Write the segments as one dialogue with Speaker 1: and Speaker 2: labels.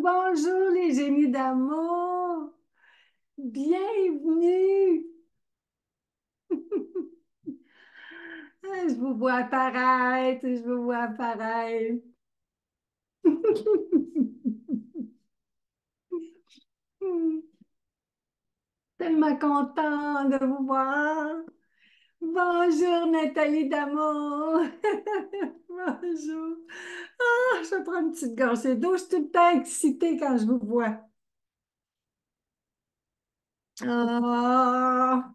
Speaker 1: bonjour les génies d'amour. Bienvenue. Ah, je vous vois apparaître, je vous vois apparaître. Tellement content de vous voir. Bonjour Nathalie d'amour. Bonjour. Ah, je vais prendre une petite gorgée d'eau. Je suis tout le temps excitée quand je vous vois. Ah.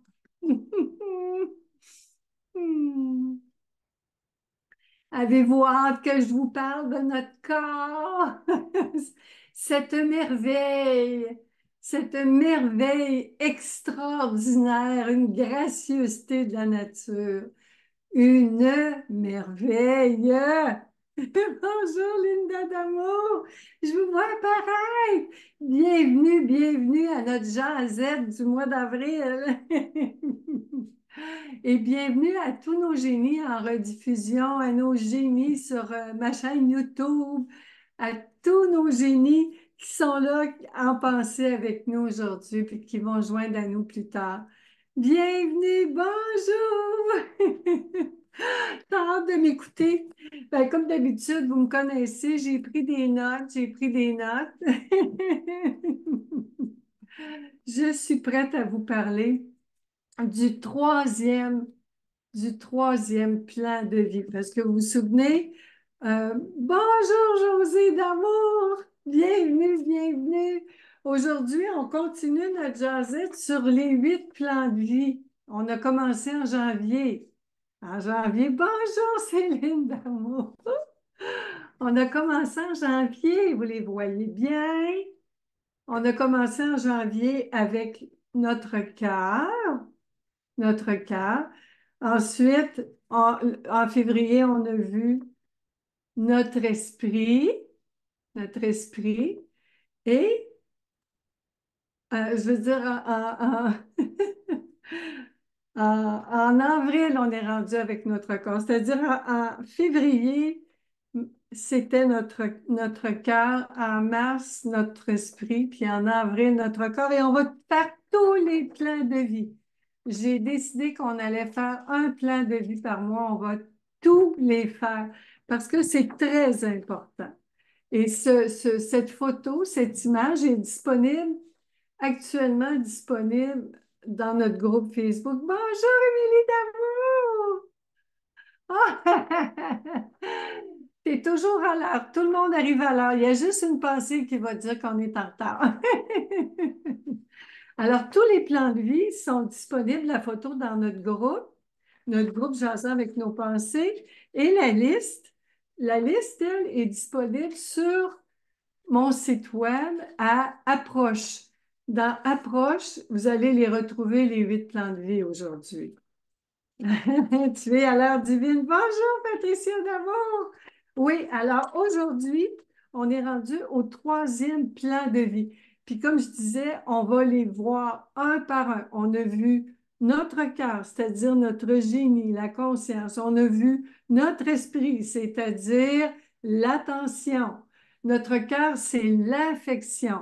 Speaker 1: Avez-vous hâte que je vous parle de notre corps? Cette merveille, cette merveille extraordinaire, une gracieuseté de la nature, une merveille. Bonjour Linda d'amour, je vous vois apparaître. Bienvenue, bienvenue à notre Jean Z du mois d'avril. Et bienvenue à tous nos génies en rediffusion, à nos génies sur ma chaîne YouTube, à tous nos génies qui sont là en pensée avec nous aujourd'hui puis qui vont joindre à nous plus tard. Bienvenue, bonjour! T'as hâte de m'écouter? Ben, comme d'habitude, vous me connaissez, j'ai pris des notes, j'ai pris des notes. Je suis prête à vous parler du troisième du troisième plan de vie. Parce que vous vous souvenez, bonjour José d'amour, bienvenue, bienvenue. Aujourd'hui, on continue notre jazzette sur les 8 plans de vie. On a commencé en janvier. En janvier, bonjour Céline d'amour. On a commencé en janvier, vous les voyez bien. On a commencé en janvier avec notre cœur notre cœur. Ensuite, en février, on a vu notre esprit, notre esprit. Et, je veux dire, en avril, on est rendu avec notre corps. C'est-à-dire, en février, c'était notre cœur. En mars, notre esprit. Puis en avril, notre corps. Et on va faire tous les plans de vie. J'ai décidé qu'on allait faire un plan de vie par mois. On va tous les faire parce que c'est très important. Et cette photo, cette image est disponible, actuellement disponible dans notre groupe Facebook. Bonjour, Émilie Davou! Ah! T'es toujours à l'heure. Tout le monde arrive à l'heure. Il y a juste une pensée qui va dire qu'on est en retard. Alors, tous les plans de vie sont disponibles, la photo dans notre groupe Jason avec nos pensées. Et la liste, elle, est disponible sur mon site web à Approche. Dans Approche, vous allez les retrouver, les 8 plans de vie aujourd'hui. Tu es à l'heure divine. Bonjour, Patricia d'amour. Oui, alors aujourd'hui, on est rendu au troisième plan de vie. Puis comme je disais, on va les voir un par un. On a vu notre cœur, c'est-à-dire notre génie, la conscience. On a vu notre esprit, c'est-à-dire l'attention. Notre cœur, c'est l'affection.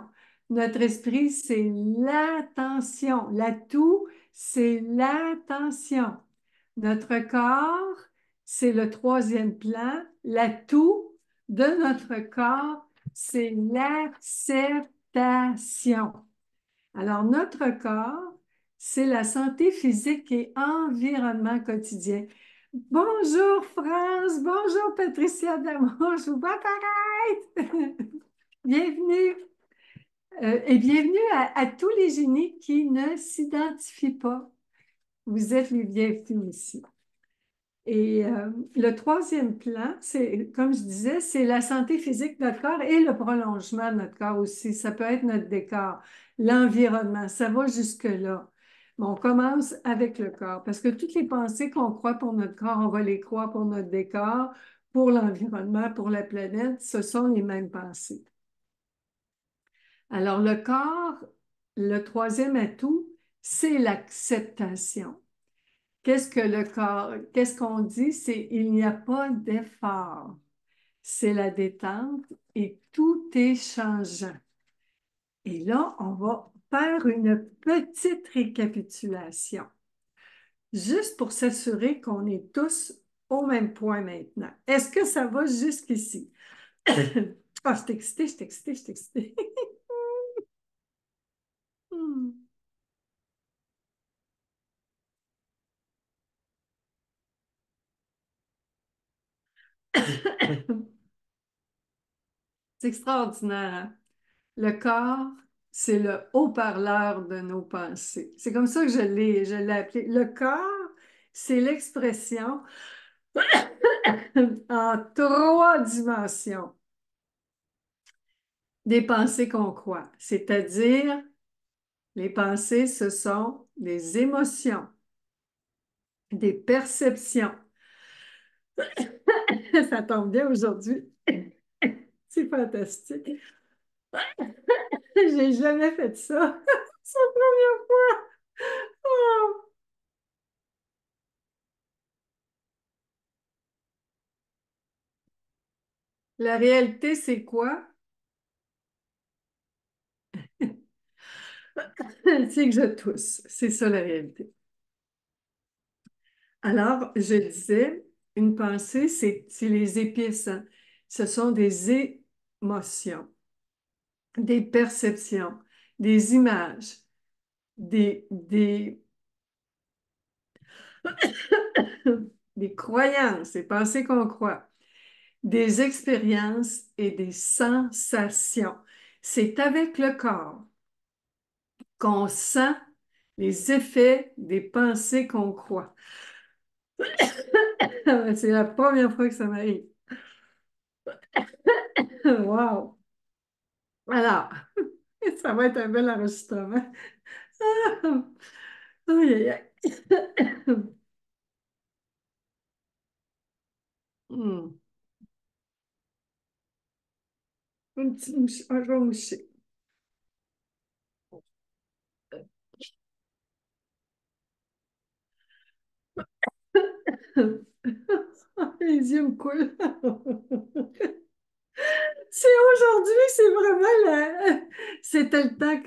Speaker 1: Notre esprit, c'est l'attention. L'atout, c'est l'attention. Notre corps, c'est le troisième plan. L'atout de notre corps, c'est l'acceptation. Alors, notre corps, c'est la santé physique et environnement quotidien. Bonjour France, bonjour Patricia Damour, je vous vois apparaître. Bienvenue. Et bienvenue à tous les génies qui ne s'identifient pas. Vous êtes les bienvenus ici. Et le troisième plan, c'est, comme je disais, c'est la santé physique de notre corps et le prolongement de notre corps aussi. Ça peut être notre décor, l'environnement, ça va jusque-là. Mais on commence avec le corps, parce que toutes les pensées qu'on croit pour notre corps, on va les croire pour notre décor, pour l'environnement, pour la planète, ce sont les mêmes pensées. Alors le corps, le troisième atout, c'est l'acceptation. Qu'est-ce que le corps, qu'est-ce qu'on dit? C'est il n'y a pas d'effort. c'est la détente et tout est changeant. Et là, on va faire une petite récapitulation, juste pour s'assurer qu'on est tous au même point maintenant. Est-ce que ça va jusqu'ici? Ah, je suis excitée, je suis excitée, je suis excitée. Hmm. C'est extraordinaire, hein? Le corps, c'est le haut-parleur de nos pensées. C'est comme ça que je l'ai appelé. Le corps, c'est l'expression en trois dimensions des pensées qu'on croit. C'est-à-dire, les pensées, ce sont des émotions, des perceptions. Ça tombe bien aujourd'hui. C'est fantastique. J'ai jamais fait ça. C'est la première fois. Oh. La réalité, c'est quoi? C'est que je tousse. C'est ça la réalité. Alors, je disais, une pensée, c'est les épices, hein. Ce sont des émotions, des perceptions, des images, des, des croyances, des pensées qu'on croit, des expériences et des sensations. C'est avec le corps qu'on sent les effets des pensées qu'on croit. C'est la première fois que ça m'arrive. Wow! Alors, ça va être un bel enregistrement. Aïe, aïe, aïe. Hmm. Une petite mouche. Ah, je vais moucher. Les yeux me coulent. C'est aujourd'hui, c'est vraiment la... C'était le temps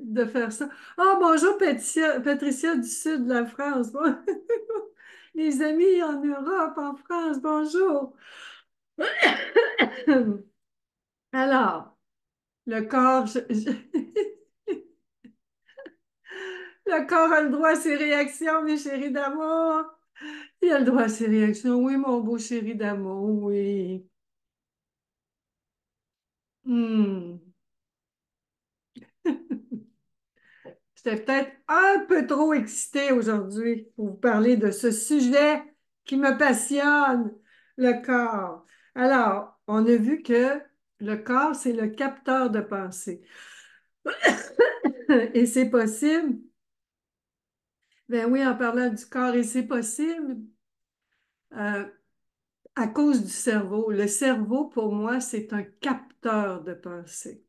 Speaker 1: de faire ça. Ah, bonjour Patricia, Patricia du sud de la France. Bon. Les amis en Europe, en France, bonjour. Alors, le corps, le corps a le droit à ses réactions, mes chéris d'amour. Il a le droit à ses réactions. Oui, mon beau chéri d'amour, oui. Hmm. J'étais peut-être un peu trop excitée aujourd'hui pour vous parler de ce sujet qui me passionne, le corps. Alors, on a vu que le corps, c'est le capteur de pensée. Et c'est possible. Ben oui, en parlant du corps, et c'est possible euh, à cause du cerveau. Le cerveau, pour moi, c'est un capteur de pensée.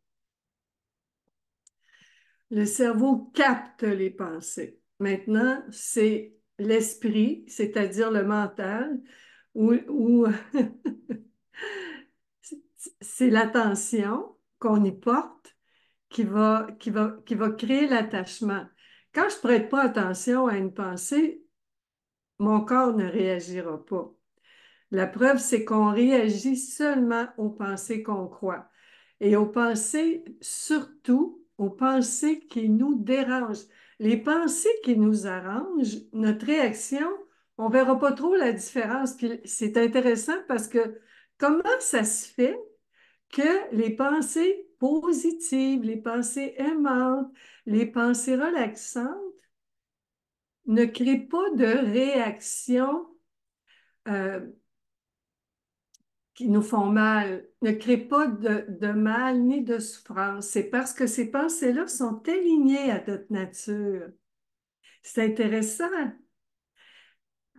Speaker 1: Le cerveau capte les pensées. Maintenant, c'est l'esprit, c'est-à-dire le mental, où c'est l'attention qu'on y porte qui va créer l'attachement. Quand je ne prête pas attention à une pensée, mon corps ne réagira pas. La preuve, c'est qu'on réagit seulement aux pensées qu'on croit. Et aux pensées, surtout aux pensées qui nous dérangent. Les pensées qui nous arrangent, notre réaction, on ne verra pas trop la différence. Puis c'est intéressant parce que comment ça se fait que les pensées positives, les pensées aimantes, les pensées relaxantes ne créent pas de réaction euh, qui nous font mal, ne créent pas de mal ni de souffrance. C'est parce que ces pensées-là sont alignées à notre nature. C'est intéressant.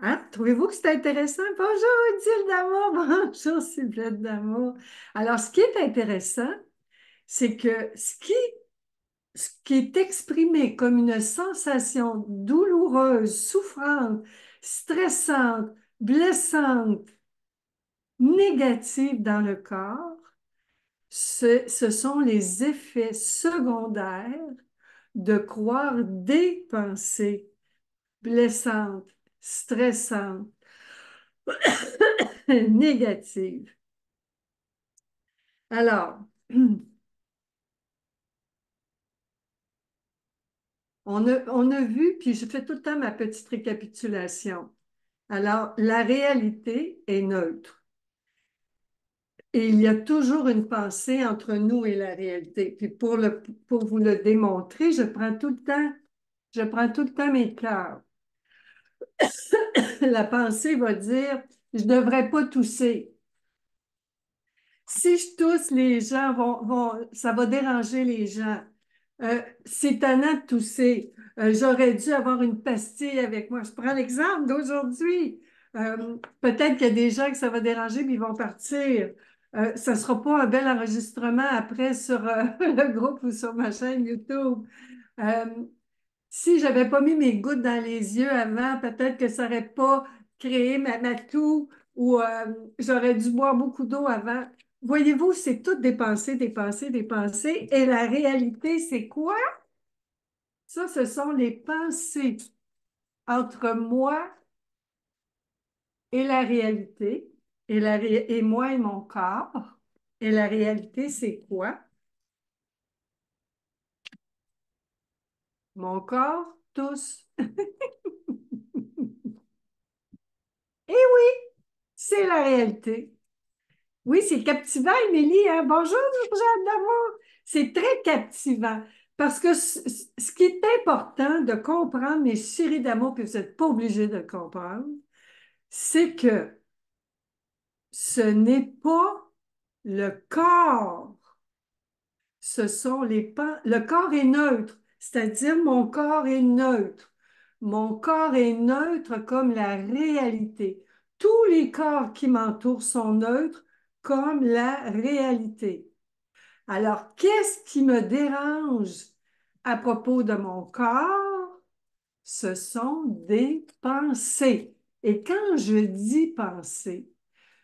Speaker 1: Hein? Trouvez-vous que c'est intéressant? Bonjour, Odile d'amour. Bonjour, Sylvette d'amour. Alors, ce qui est intéressant, c'est que ce qui est exprimé comme une sensation douloureuse, souffrante, stressante, blessante, négatives dans le corps, ce sont les effets secondaires de croire des pensées blessantes, stressantes, négatives. Alors, on a vu, puis je fais tout le temps ma petite récapitulation. Alors, la réalité est neutre. Et il y a toujours une pensée entre nous et la réalité. Puis pour vous le démontrer, je prends tout le temps mes cœurs. La pensée va dire, je ne devrais pas tousser. Si je tousse, les gens ça va déranger les gens. C'est tannant de tousser. J'aurais dû avoir une pastille avec moi. Je prends l'exemple d'aujourd'hui. Peut-être qu'il y a des gens que ça va déranger, mais ils vont partir. Ça ne sera pas un bel enregistrement après sur le groupe ou sur ma chaîne YouTube. Euh, Si j'avais pas mis mes gouttes dans les yeux avant, peut-être que ça n'aurait pas créé ma toux ou j'aurais dû boire beaucoup d'eau avant. Voyez-vous, c'est tout des pensées, des pensées, des pensées. Et la réalité, c'est quoi? Ça, ce sont les pensées entre moi et la réalité, et moi et mon corps. Et la réalité, c'est quoi? Mon corps, tous. Et oui, c'est la réalité. Oui, c'est captivant, Émilie, hein? Bonjour, Jeanne d'amour. C'est très captivant parce que ce qui est important de comprendre, mes chéris d'amour, puis vous n'êtes pas obligés de le comprendre, c'est que ce n'est pas le corps, ce sont le corps est neutre, c'est-à-dire mon corps est neutre. Mon corps est neutre comme la réalité. Tous les corps qui m'entourent sont neutres comme la réalité. Alors, qu'est-ce qui me dérange à propos de mon corps? Ce sont des pensées. Et quand je dis pensées,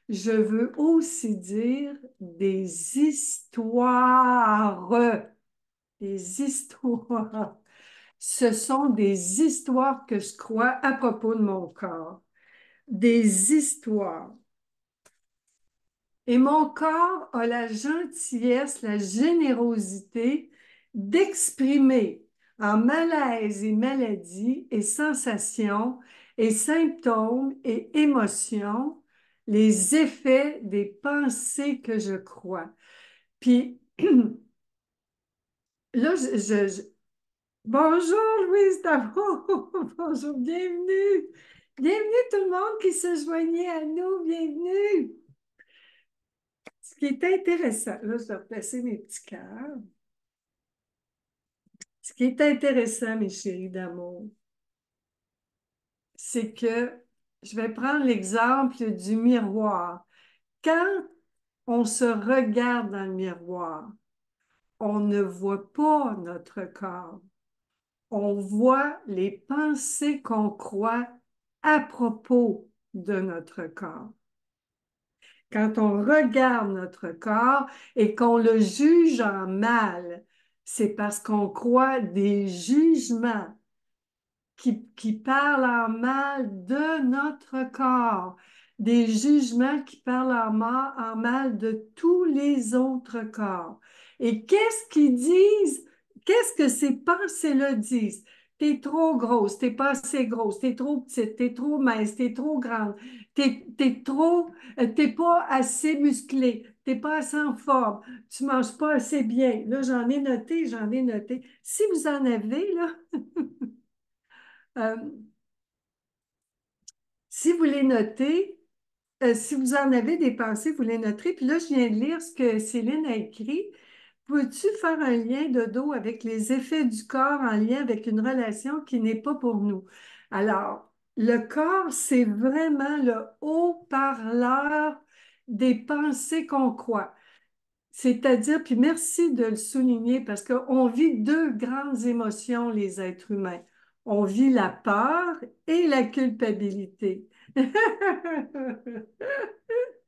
Speaker 1: je veux aussi dire des histoires. Des histoires. Ce sont des histoires que je crois à propos de mon corps. Des histoires. Et mon corps a la gentillesse, la générosité d'exprimer en malaise et maladie et sensations et symptômes et émotions les effets des pensées que je crois. Puis là, bonjour Louise Davot, bonjour, bienvenue. Bienvenue tout le monde qui se joignait à nous, bienvenue. Ce qui est intéressant, là, je vais replacer mes petits cœurs. Ce qui est intéressant, mes chéris d'amour, c'est que je vais prendre l'exemple du miroir. Quand on se regarde dans le miroir, on ne voit pas notre corps. On voit les pensées qu'on croit à propos de notre corps. Quand on regarde notre corps et qu'on le juge en mal, c'est parce qu'on croit des jugements qui parlent en mal de notre corps, des jugements qui parlent en mal de tous les autres corps. Et qu'est-ce qu'ils disent? Qu'est-ce que ces pensées-là disent? T'es trop grosse, t'es pas assez grosse, t'es trop petite, t'es trop mince, t'es trop grande, t'es pas assez musclé, t'es pas assez en forme, tu manges pas assez bien. Là, j'en ai noté, j'en ai noté. Si vous en avez, là, euh, si vous les notez, si vous en avez des pensées, vous les noterez. Puis là, je viens de lire ce que Céline a écrit. Peux-tu faire un lien de dos avec les effets du corps en lien avec une relation qui n'est pas pour nous? Alors, le corps, c'est vraiment le haut-parleur des pensées qu'on croit. C'est-à-dire, puis merci de le souligner parce qu'on vit deux grandes émotions, les êtres humains. On vit la peur et la culpabilité.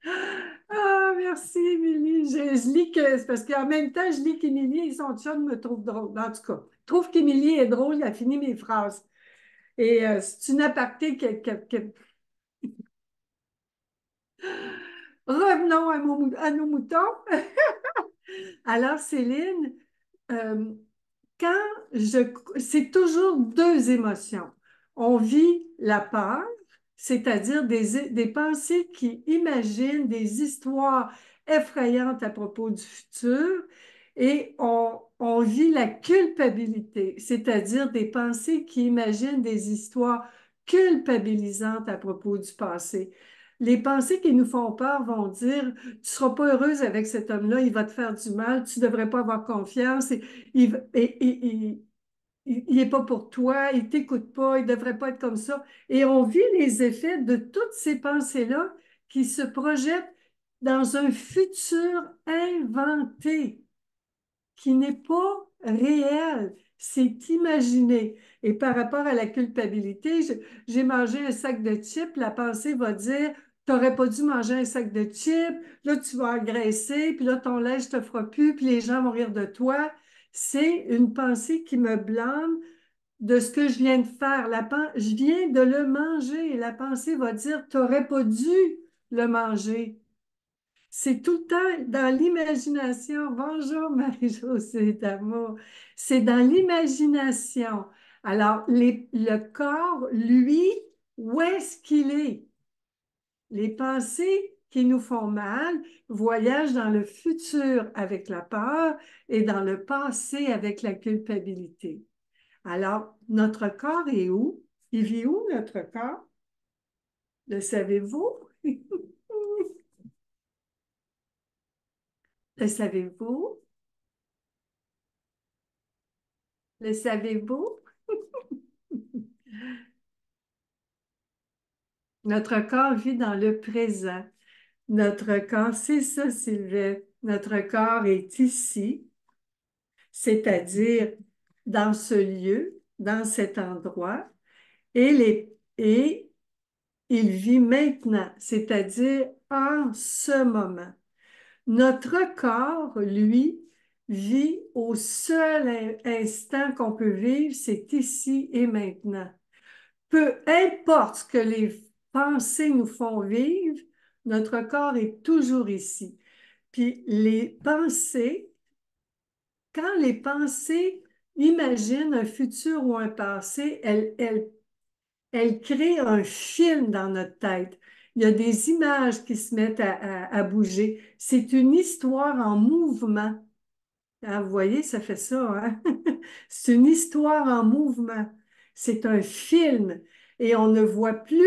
Speaker 1: Ah, merci, Émilie. Je lis que, c'est parce qu'en même temps, je lis qu'Émilie et son chum me trouvent drôle. En tout cas, je trouve qu'Émilie est drôle, elle a fini mes phrases. Et c'est une aparté Revenons à nos moutons. Alors, Céline, euh, quand je, c'est toujours deux émotions. On vit la peur, c'est-à-dire des pensées qui imaginent des histoires effrayantes à propos du futur, et on vit la culpabilité, c'est-à-dire des pensées qui imaginent des histoires culpabilisantes à propos du passé. Les pensées qui nous font peur vont dire, tu ne seras pas heureuse avec cet homme-là, il va te faire du mal, tu ne devrais pas avoir confiance, il n'est pas pour toi, il ne t'écoute pas, il ne devrait pas être comme ça. Et on vit les effets de toutes ces pensées-là qui se projettent dans un futur inventé qui n'est pas réel, c'est imaginé. Et par rapport à la culpabilité, j'ai mangé un sac de chips, la pensée va dire, tu n'aurais pas dû manger un sac de chips, là tu vas engraisser, puis là ton linge ne te fera plus, puis les gens vont rire de toi. C'est une pensée qui me blâme de ce que je viens de faire. Je viens de le manger et la pensée va dire, tu n'aurais pas dû le manger. C'est tout le temps dans l'imagination. Bonjour Marie-Josée d'amour. C'est dans l'imagination. Alors, le corps, lui, où est-ce qu'il est? Les pensées qui nous font mal voyagent dans le futur avec la peur et dans le passé avec la culpabilité. Alors, notre corps est où? Il vit où, notre corps? Le savez-vous? Le savez-vous? Le savez-vous? Notre corps vit dans le présent. Notre corps, c'est ça, Sylvie. Notre corps est ici, c'est-à-dire dans ce lieu, dans cet endroit, et il vit maintenant, c'est-à-dire en ce moment. Notre corps, lui, vit au seul instant qu'on peut vivre, c'est ici et maintenant. Peu importe ce que les pensées nous font vivre, notre corps est toujours ici. Puis les pensées, quand les pensées imaginent un futur ou un passé, elles créent un film dans notre tête. Il y a des images qui se mettent à bouger. C'est une histoire en mouvement. Ah, vous voyez, ça fait ça, hein? C'est une histoire en mouvement. C'est un film et on ne voit plus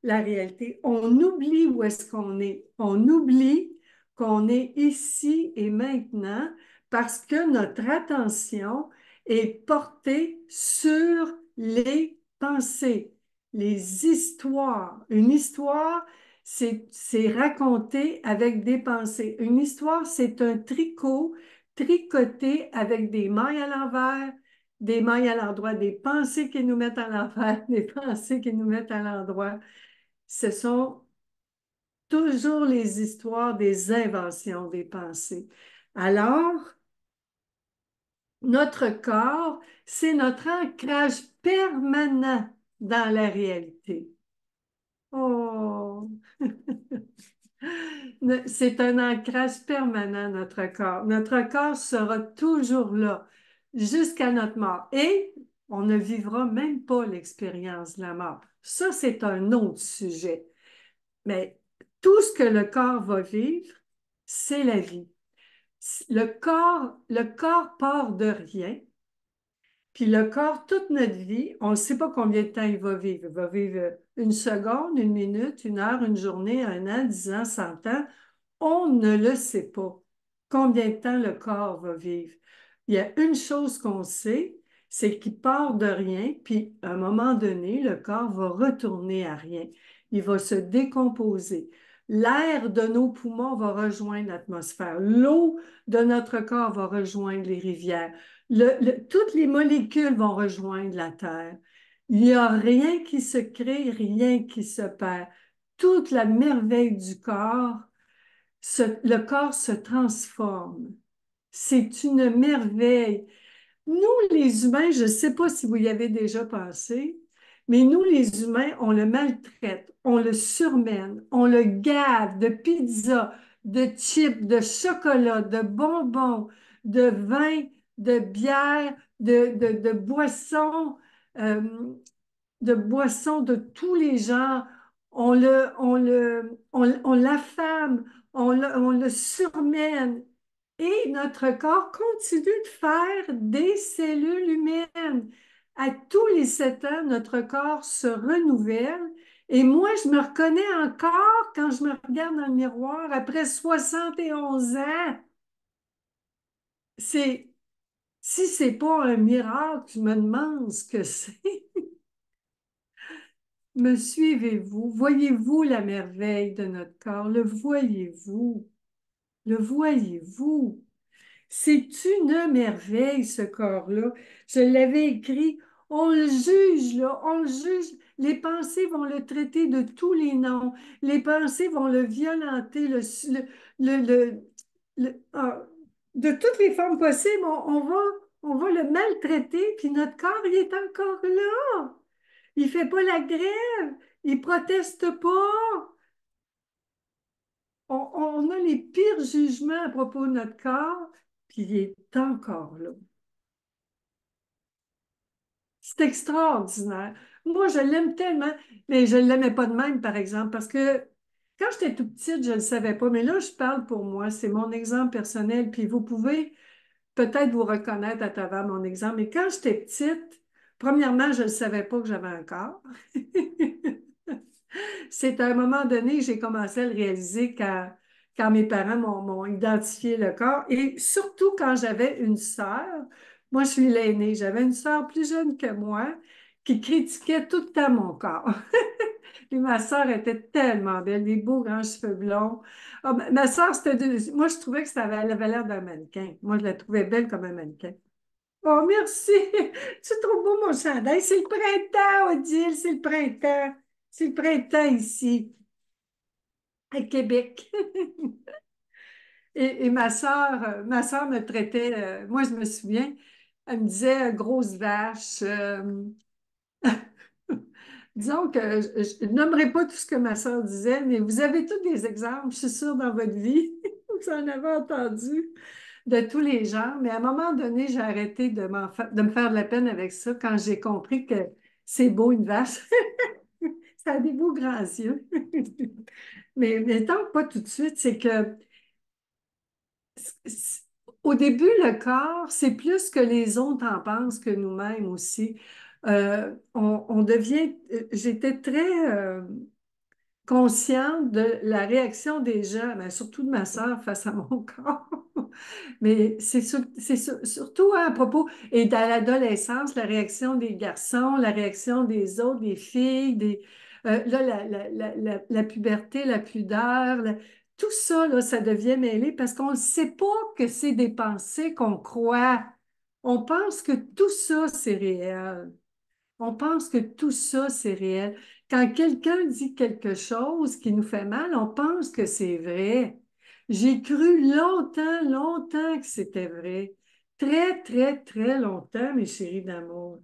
Speaker 1: la réalité. On oublie où est-ce qu'on est. On oublie qu'on est ici et maintenant parce que notre attention est portée sur les pensées, les histoires. Une histoire, c'est raconté avec des pensées. Une histoire, c'est un tricot tricoté avec des mailles à l'envers, des mailles à l'endroit, des pensées qui nous mettent à l'envers, des pensées qui nous mettent à l'endroit. Ce sont toujours les histoires des inventions des pensées. Alors, notre corps, c'est notre ancrage permanent dans la réalité. Oh, c'est un ancrage permanent, notre corps. Notre corps sera toujours là jusqu'à notre mort. Et on ne vivra même pas l'expérience de la mort. Ça, c'est un autre sujet. Mais tout ce que le corps va vivre, c'est la vie. Le corps part de rien. Puis le corps, toute notre vie, on ne sait pas combien de temps il va vivre. Il va vivre une seconde, une minute, une heure, une journée, un an, 10 ans, 100 ans. On ne le sait pas combien de temps le corps va vivre. Il y a une chose qu'on sait, c'est qu'il part de rien, puis à un moment donné, le corps va retourner à rien. Il va se décomposer. L'air de nos poumons va rejoindre l'atmosphère. L'eau de notre corps va rejoindre les rivières. Toutes les molécules vont rejoindre la Terre. Il n'y a rien qui se crée, rien qui se perd. Toute la merveille du corps le corps se transforme. C'est une merveille. Nous, les humains, je ne sais pas si vous y avez déjà pensé, mais nous, les humains, on le maltraite, on le surmène, on le gave de pizza, de chips, de chocolat, de bonbons, de vin, de bière, de boissons. euh, de boissons de tous les genres. On l'affame, on le surmène. Et notre corps continue de faire des cellules humaines. À tous les 7 ans, notre corps se renouvelle. Et moi, je me reconnais encore quand je me regarde dans le miroir après 71 ans. C'est, si c'est pas un miracle, je me demande ce que c'est. Me suivez-vous? Voyez-vous la merveille de notre corps? Le voyez-vous? Le voyez-vous? C'est une merveille, ce corps-là. Je l'avais écrit. On le juge, là, on le juge. Les pensées vont le traiter de tous les noms. Les pensées vont le violenter, de toutes les formes possibles. On va le maltraiter, puis notre corps, il est encore là. Il fait pas la grève. Il proteste pas. On a les pires jugements à propos de notre corps, puis il est encore là. C'est extraordinaire. Moi, je l'aime tellement, mais je ne l'aimais pas de même, par exemple, parce que quand j'étais tout petite, je ne le savais pas, mais là, je parle pour moi, c'est mon exemple personnel, puis vous pouvez peut-être vous reconnaître à travers mon exemple, mais quand j'étais petite, premièrement, je ne savais pas que j'avais un corps. C'est à un moment donné que j'ai commencé à le réaliser quand mes parents m'ont identifié le corps et surtout quand j'avais une sœur. Moi, je suis l'aînée. J'avais une sœur plus jeune que moi qui critiquait tout le temps mon corps. Et ma sœur était tellement belle, des beaux grands cheveux blonds. Ah, ma sœur, moi, je trouvais que elle avait l'air d'un mannequin. Moi, je la trouvais belle comme un mannequin. Oh, merci. Tu trouves beau mon chandail. C'est le printemps, Odile, c'est le printemps. C'est le printemps ici, à Québec. Et ma sœur me traitait, moi je me souviens, elle me disait grosse vache. Disons que je nommerai pas tout ce que ma sœur disait, mais vous avez tous des exemples, je suis sûre, dans votre vie. Vous en avez entendu de tous les genres, mais à un moment donné, j'ai arrêté de me faire de la peine avec ça quand j'ai compris que c'est beau une vache. Ça a des beaux grands yeux. Mais tant que pas tout de suite, c'est que c- au début, le corps, c'est plus que les autres en pensent que nous-mêmes aussi. On devient, j'étais très consciente de la réaction des gens, mais surtout de ma sœur face à mon corps. Mais surtout à propos, et dans l'adolescence, la réaction des garçons, la réaction des autres, des filles, là, la puberté, la pudeur, tout ça, là, ça devient mêlé parce qu'on ne sait pas que c'est des pensées qu'on croit. On pense que tout ça, c'est réel. On pense que tout ça, c'est réel. Quand quelqu'un dit quelque chose qui nous fait mal, on pense que c'est vrai. J'ai cru longtemps, longtemps que c'était vrai. Très, très, très longtemps, mes chéris d'amour.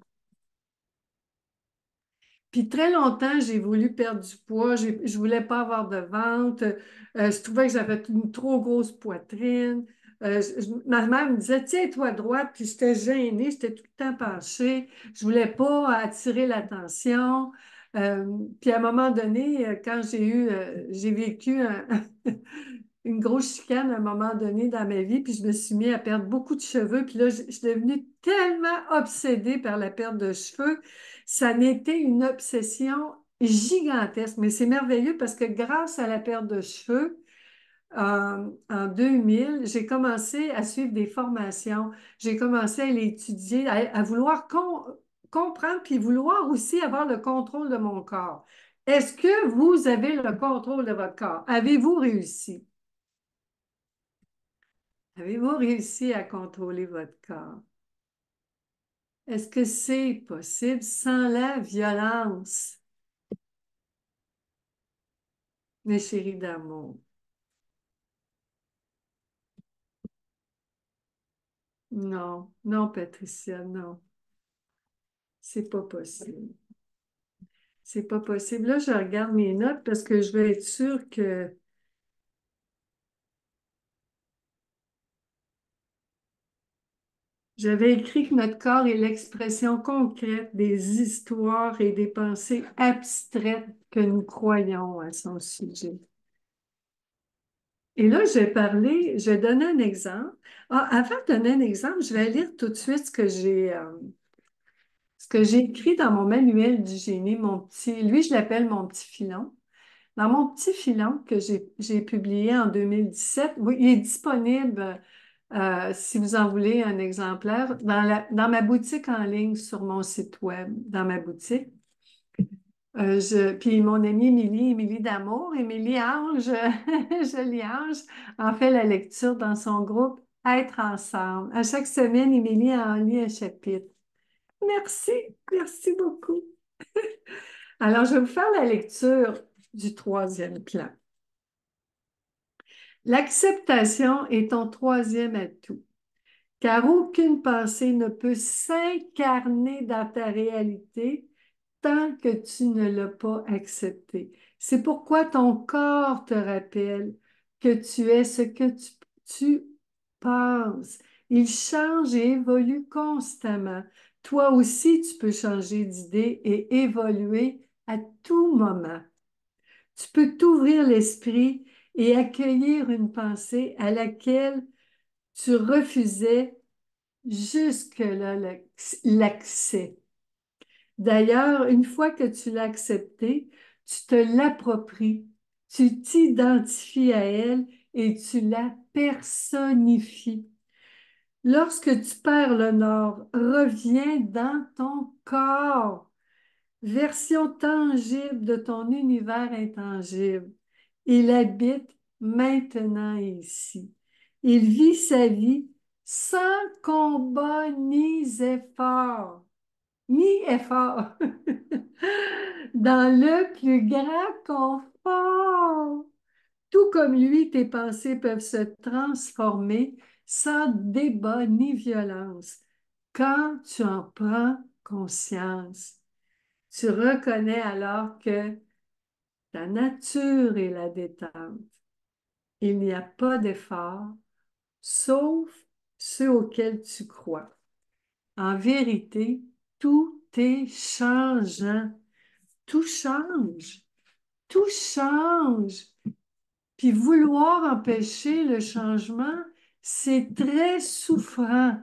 Speaker 1: Puis très longtemps, j'ai voulu perdre du poids. Je voulais pas avoir de ventre. Je trouvais que j'avais une trop grosse poitrine. Ma mère me disait, tiens-toi droite, puis j'étais gênée, j'étais tout le temps penchée. Je voulais pas attirer l'attention. Euh, Puis à un moment donné, quand j'ai vécu une grosse chicane à un moment donné dans ma vie, puis je me suis mis à perdre beaucoup de cheveux. Puis là, je suis devenue tellement obsédée par la perte de cheveux. Ça n'était une obsession gigantesque, mais c'est merveilleux parce que grâce à la perte de cheveux, en 2000, j'ai commencé à suivre des formations. J'ai commencé à les étudier, à vouloir comprendre, puis vouloir aussi avoir le contrôle de mon corps. Est-ce que vous avez le contrôle de votre corps? Avez-vous réussi? Avez-vous réussi à contrôler votre corps? Est-ce que c'est possible sans la violence, mes chéris d'amour? Non, non, Patricia, non, c'est pas possible. C'est pas possible. Là, je regarde mes notes parce que je veux être sûre que j'avais écrit que notre corps est l'expression concrète des histoires et des pensées abstraites que nous croyons à son sujet. Et là, je vais donner un exemple. Ah, avant de donner un exemple, je vais lire tout de suite ce que j'ai écrit dans mon manuel du génie, lui, je l'appelle mon petit filon. Dans mon petit filon que j'ai publié en 2017, oui, il est disponible si vous en voulez un exemplaire dans ma boutique en ligne sur mon site web, dans ma boutique. Puis mon amie Émilie d'Amour, Émilie Ange, Jolie Ange, en fait la lecture dans son groupe Être ensemble. À chaque semaine, Émilie en lit un chapitre. Merci, merci beaucoup. Alors, je vais vous faire la lecture du troisième plan. L'acceptation est ton troisième atout, car aucune pensée ne peut s'incarner dans ta réalité tant que tu ne l'as pas acceptée. C'est pourquoi ton corps te rappelle que tu es ce que tu penses. Il change et évolue constamment. Toi aussi, tu peux changer d'idée et évoluer à tout moment. Tu peux t'ouvrir l'esprit et accueillir une pensée à laquelle tu refusais jusque-là l'accès. D'ailleurs, une fois que tu l'as acceptée, tu te l'appropries, tu t'identifies à elle et tu la personnifies. Lorsque tu perds le nord, reviens dans ton corps, version tangible de ton univers intangible. Il habite maintenant ici. Il vit sa vie sans combat ni effort, dans le plus grand confort. Tout comme lui, tes pensées peuvent se transformer sans débat ni violence. Quand tu en prends conscience, tu reconnais alors que ta nature est la détente. Il n'y a pas d'effort, sauf ceux auxquels tu crois. En vérité, tout est changeant. Tout change. Tout change. Puis vouloir empêcher le changement, c'est très souffrant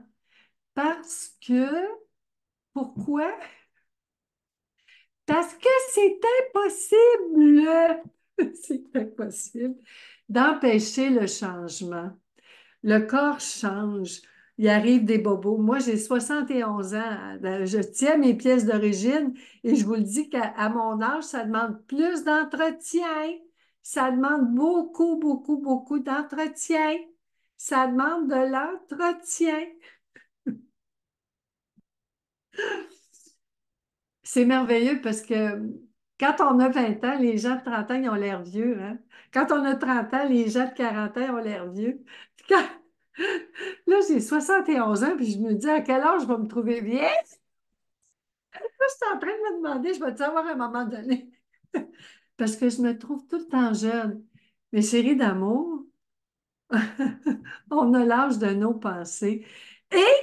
Speaker 1: parce que, pourquoi? Parce que c'est impossible, c'est impossible d'empêcher le changement. Le corps change. Il arrive des bobos. Moi, j'ai 71 ans. Je tiens mes pièces d'origine et je vous le dis qu'à mon âge, ça demande plus d'entretien. Ça demande beaucoup, beaucoup, beaucoup d'entretien. Ça demande de l'entretien. C'est merveilleux parce que quand on a 20 ans, les gens de 30 ans, ils ont l'air vieux, hein? Quand on a 30 ans, les gens de 40 ans ont l'air vieux. Puis là, j'ai 71 ans, puis je me dis à quel âge je vais me trouver vieille? Là, je suis en train de me demander, je vais te savoir à un moment donné. Parce que je me trouve tout le temps jeune. Mais chérie d'amour, on a l'âge de nos pensées. Et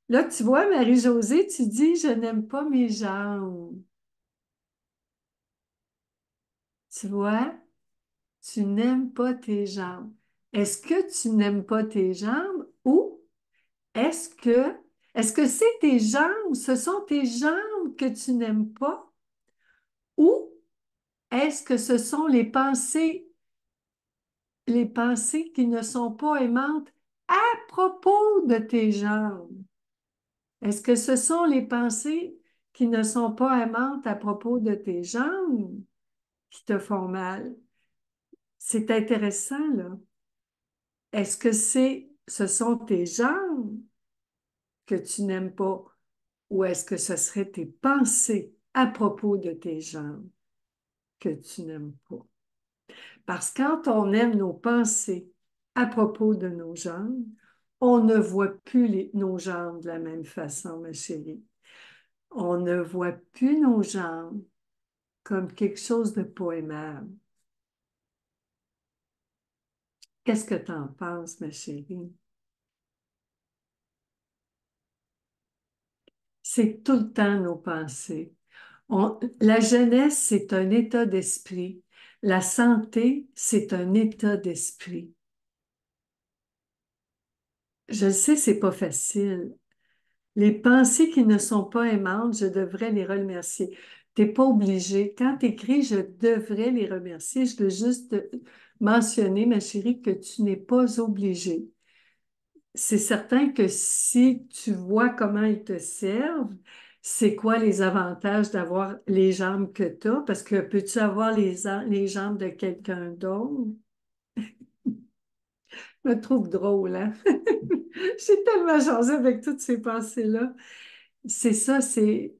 Speaker 1: là, tu vois, Marie-Josée, tu dis, je n'aime pas mes jambes. Tu vois? Tu n'aimes pas tes jambes. Est-ce que tu n'aimes pas tes jambes ou est-ce que est-ce que c'est tes jambes, ce sont tes jambes que tu n'aimes pas ou est-ce que ce sont les pensées qui ne sont pas aimantes à propos de tes jambes? Est-ce que ce sont les pensées qui ne sont pas aimantes à propos de tes jambes qui te font mal? C'est intéressant, là. Est-ce que ce sont tes jambes que tu n'aimes pas ou est-ce que ce serait tes pensées à propos de tes jambes que tu n'aimes pas? Parce que quand on aime nos pensées à propos de nos jambes, On ne voit plus nos jambes de la même façon, ma chérie. On ne voit plus nos jambes comme quelque chose de pas aimable. Qu'est-ce que tu en penses, ma chérie? C'est tout le temps nos pensées. La jeunesse, c'est un état d'esprit. La santé, c'est un état d'esprit. Je le sais, c'est pas facile. Les pensées qui ne sont pas aimantes, je devrais les remercier. T'es pas obligé. Quand tu écris, je devrais les remercier. Je veux juste mentionner, ma chérie, que tu n'es pas obligé. C'est certain que si tu vois comment ils te servent, c'est quoi les avantages d'avoir les jambes que tu as? Parce que peux-tu avoir les jambes de quelqu'un d'autre? Je me trouve drôle, hein? J'ai tellement jasé avec toutes ces pensées-là. C'est ça, c'est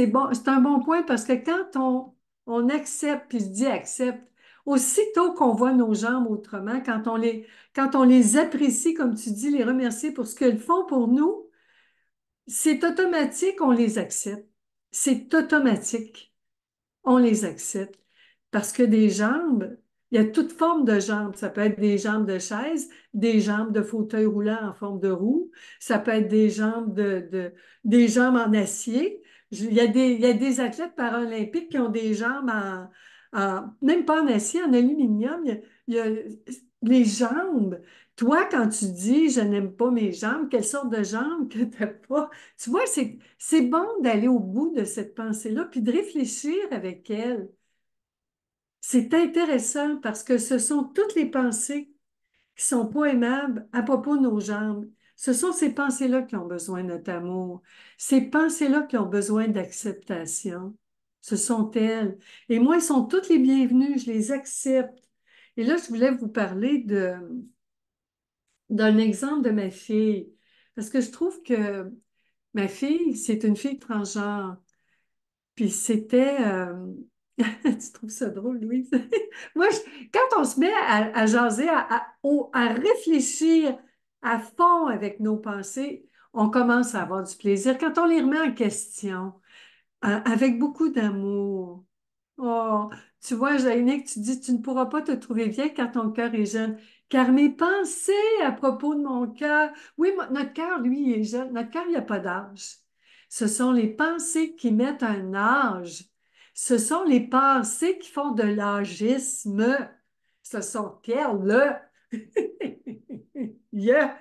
Speaker 1: bon, c'est un bon point parce que quand on accepte, puis je dis accepte, aussitôt qu'on voit nos jambes autrement, quand on les apprécie, comme tu dis, les remercier pour ce qu'elles font pour nous, c'est automatique, on les accepte. C'est automatique, on les accepte. Parce que des jambes, il y a toute forme de jambes. Ça peut être des jambes de chaise, des jambes de fauteuil roulant en forme de roue. Ça peut être des jambes des jambes en acier. Il y a des athlètes paralympiques qui ont des jambes même pas en acier, en aluminium. Il y a les jambes. Toi, quand tu dis je n'aime pas mes jambes, quelle sorte de jambes que tu n'as pas? Tu vois, c'est bon d'aller au bout de cette pensée-là, puis de réfléchir avec elle. C'est intéressant parce que ce sont toutes les pensées qui sont pas aimables à propos de nos jambes. Ce sont ces pensées-là qui ont besoin de notre amour. Ces pensées-là qui ont besoin d'acceptation. Ce sont elles. Et moi, elles sont toutes les bienvenues. Je les accepte. Et là, je voulais vous parler d'un exemple de ma fille. Parce que je trouve que ma fille, c'est une fille transgenre. Puis c'était... tu trouves ça drôle, Louise? Moi, quand on se met à jaser, à réfléchir à fond avec nos pensées, on commence à avoir du plaisir. Quand on les remet en question, avec beaucoup d'amour. Oh, tu vois, Jaïnick, tu dis, tu ne pourras pas te trouver vieille quand ton cœur est jeune. Car mes pensées à propos de mon cœur, oui, notre cœur, lui, il est jeune. Notre cœur, il n'y a pas d'âge. Ce sont les pensées qui mettent un âge. Ce sont les pensées qui font de l'âgisme. Ce sont elles. Yeah.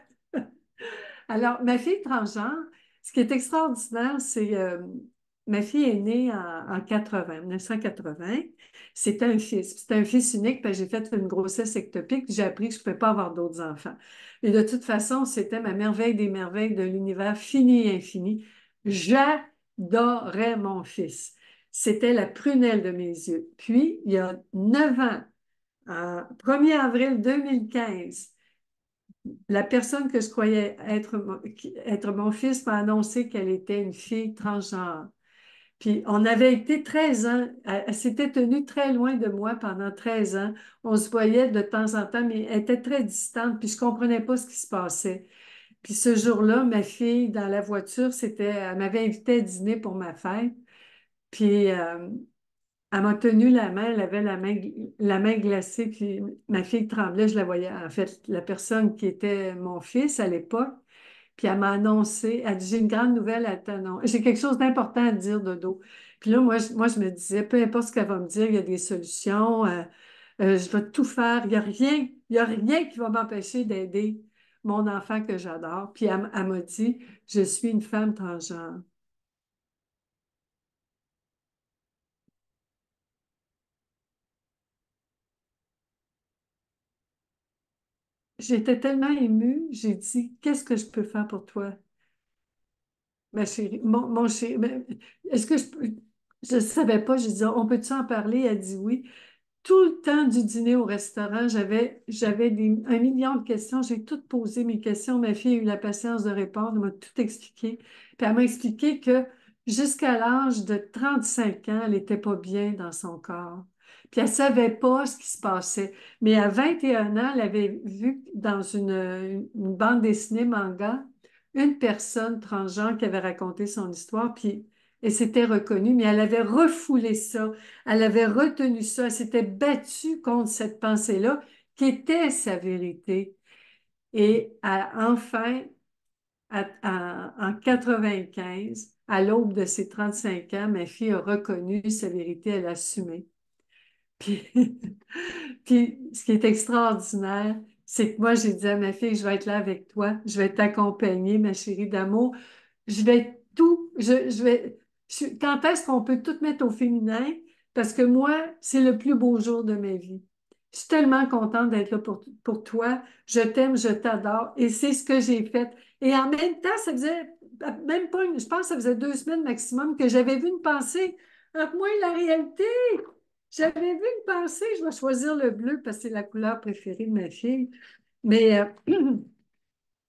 Speaker 1: Alors, ma fille transgenre, ce qui est extraordinaire, c'est ma fille est née en 80, 1980. C'était un fils. C'était un fils unique, parce que j'ai fait une grossesse ectopique, puis j'ai appris que je ne pouvais pas avoir d'autres enfants. Et de toute façon, c'était ma merveille des merveilles de l'univers fini et infini. J'adorais mon fils. C'était la prunelle de mes yeux. Puis, il y a 9 ans, en 1er avril 2015, la personne que je croyais être mon fils m'a annoncé qu'elle était une fille transgenre. Puis on avait été 13 ans, elle s'était tenue très loin de moi pendant 13 ans. On se voyait de temps en temps, mais elle était très distante, puis je ne comprenais pas ce qui se passait. Puis ce jour-là, ma fille, dans la voiture, elle m'avait invité à dîner pour ma fête. Puis elle m'a tenu la main, elle avait la main glacée, puis ma fille tremblait, je la voyais. En fait, la personne qui était mon fils à l'époque, puis elle m'a annoncé, elle dit, j'ai une grande nouvelle à t'annoncer. J'ai quelque chose d'important à te dire, Dodo. Puis là, moi, je me disais, peu importe ce qu'elle va me dire, il y a des solutions, je vais tout faire. Il y a rien qui va m'empêcher d'aider mon enfant que j'adore. Puis elle m'a dit, je suis une femme transgenre. J'étais tellement émue, j'ai dit, qu'est-ce que je peux faire pour toi, ma chérie? Mon chéri, est-ce que je peux... Je ne savais pas, je disais, on peut-tu en parler? Elle dit oui. Tout le temps du dîner au restaurant, j'avais un million de questions. J'ai toutes posé mes questions. Ma fille a eu la patience de répondre, elle m'a tout expliqué. Puis elle m'a expliqué que jusqu'à l'âge de 35 ans, elle n'était pas bien dans son corps. puis elle savait pas ce qui se passait. Mais à 21 ans, elle avait vu dans une bande dessinée manga une personne transgenre qui avait raconté son histoire, puis elle s'était reconnue, mais elle avait refoulé ça, elle avait retenu ça, elle s'était battue contre cette pensée-là, qui était sa vérité. Et enfin, en 95, à l'aube de ses 35 ans, ma fille a reconnu sa vérité, elle a assumé. Puis, puis, ce qui est extraordinaire, c'est que moi, j'ai dit à ma fille, je vais être là avec toi, je vais t'accompagner, ma chérie d'amour, je vais tout, je vais, quand est-ce qu'on peut tout mettre au féminin? Parce que moi, c'est le plus beau jour de ma vie. Je suis tellement contente d'être là pour toi. Je t'aime, je t'adore. Et c'est ce que j'ai fait. Et en même temps, ça faisait même pas je pense que ça faisait 2 semaines maximum que j'avais vu une pensée entre moi et la réalité. J'avais vu une pensée, je vais choisir le bleu parce que c'est la couleur préférée de ma fille. Mais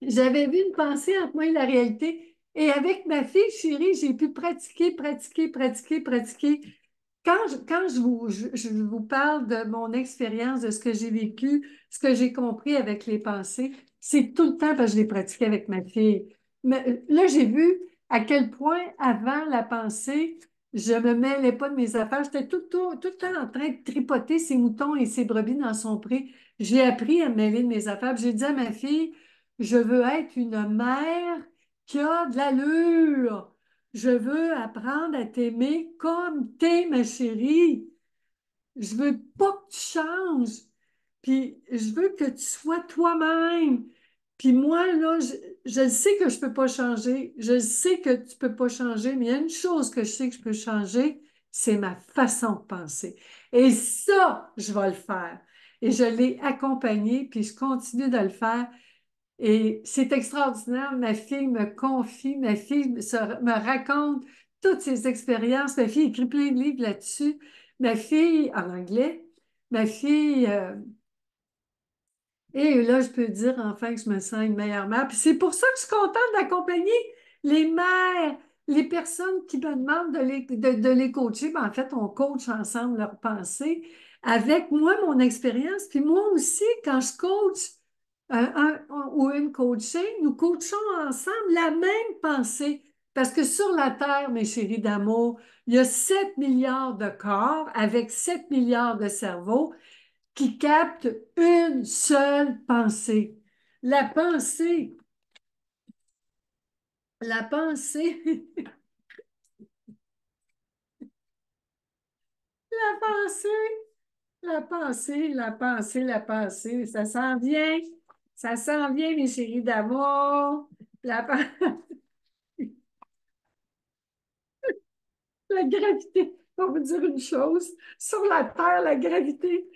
Speaker 1: j'avais vu une pensée entre moi et la réalité. Et avec ma fille chérie, j'ai pu pratiquer, pratiquer, pratiquer, pratiquer. Quand je vous parle de mon expérience, de ce que j'ai vécu, ce que j'ai compris avec les pensées, c'est tout le temps parce que je l'ai pratiqué avec ma fille. Mais là, j'ai vu à quel point, avant la pensée, je me mêlais pas de mes affaires. J'étais tout le temps en train de tripoter ses moutons et ses brebis dans son pré. J'ai appris à me mêler de mes affaires. J'ai dit à ma fille, je veux être une mère qui a de l'allure. Je veux apprendre à t'aimer comme t'es, ma chérie. Je veux pas que tu changes. Puis je veux que tu sois toi-même. Puis moi, là, je sais que je peux pas changer. Je sais que tu peux pas changer, mais il y a une chose que je sais que je peux changer, c'est ma façon de penser. Et ça, je vais le faire. Et je l'ai accompagné, puis je continue de le faire. Et c'est extraordinaire. Ma fille me confie, ma fille me raconte toutes ses expériences. Ma fille écrit plein de livres là-dessus. Ma fille, en anglais, ma fille, et là, je peux dire enfin que je me sens une meilleure mère. Puis c'est pour ça que je suis contente d'accompagner les mères, les personnes qui me demandent de les coacher. Ben, en fait, on coach ensemble leurs pensées avec moi, mon expérience. Puis moi aussi, quand je coach ou une coachée, nous coachons ensemble la même pensée. Parce que sur la Terre, mes chéris d'amour, il y a 7 milliards de corps avec 7 milliards de cerveaux qui capte une seule pensée. La pensée, la pensée, la pensée, la pensée, la pensée, la pensée, ça s'en vient, mes chéris d'amour. La, la gravité, on va vous dire une chose, sur la Terre, la gravité,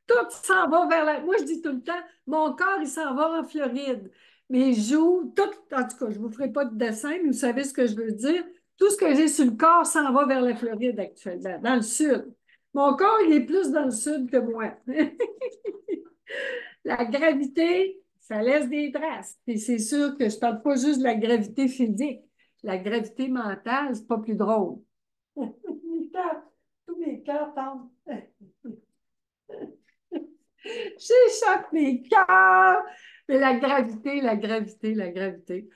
Speaker 1: tout s'en va vers la... Moi, je dis tout le temps, mon corps, il s'en va en Floride. Mes joues, tout... En tout cas, je ne vous ferai pas de dessin, mais vous savez ce que je veux dire. Tout ce que j'ai sur le corps s'en va vers la Floride actuellement, dans le sud. Mon corps, il est plus dans le sud que moi. La gravité, ça laisse des traces. Et c'est sûr que je ne parle pas juste de la gravité physique. La gravité mentale, c'est pas plus drôle. Mes cœurs, tous mes cœurs tombent. J'échappe mes cœurs. Mais la gravité, la gravité, la gravité.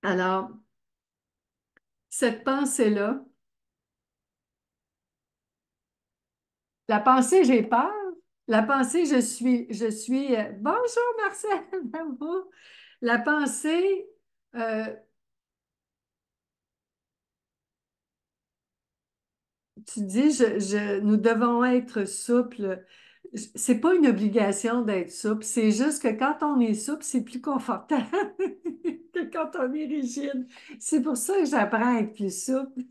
Speaker 1: Alors, cette pensée-là, la pensée, j'ai peur. La pensée, bonjour Marcel, bravo. La pensée, euh, tu dis, nous devons être souples. C'est pas une obligation d'être souple, c'est juste que quand on est souple, c'est plus confortable que quand on est rigide. C'est pour ça que j'apprends à être plus souple,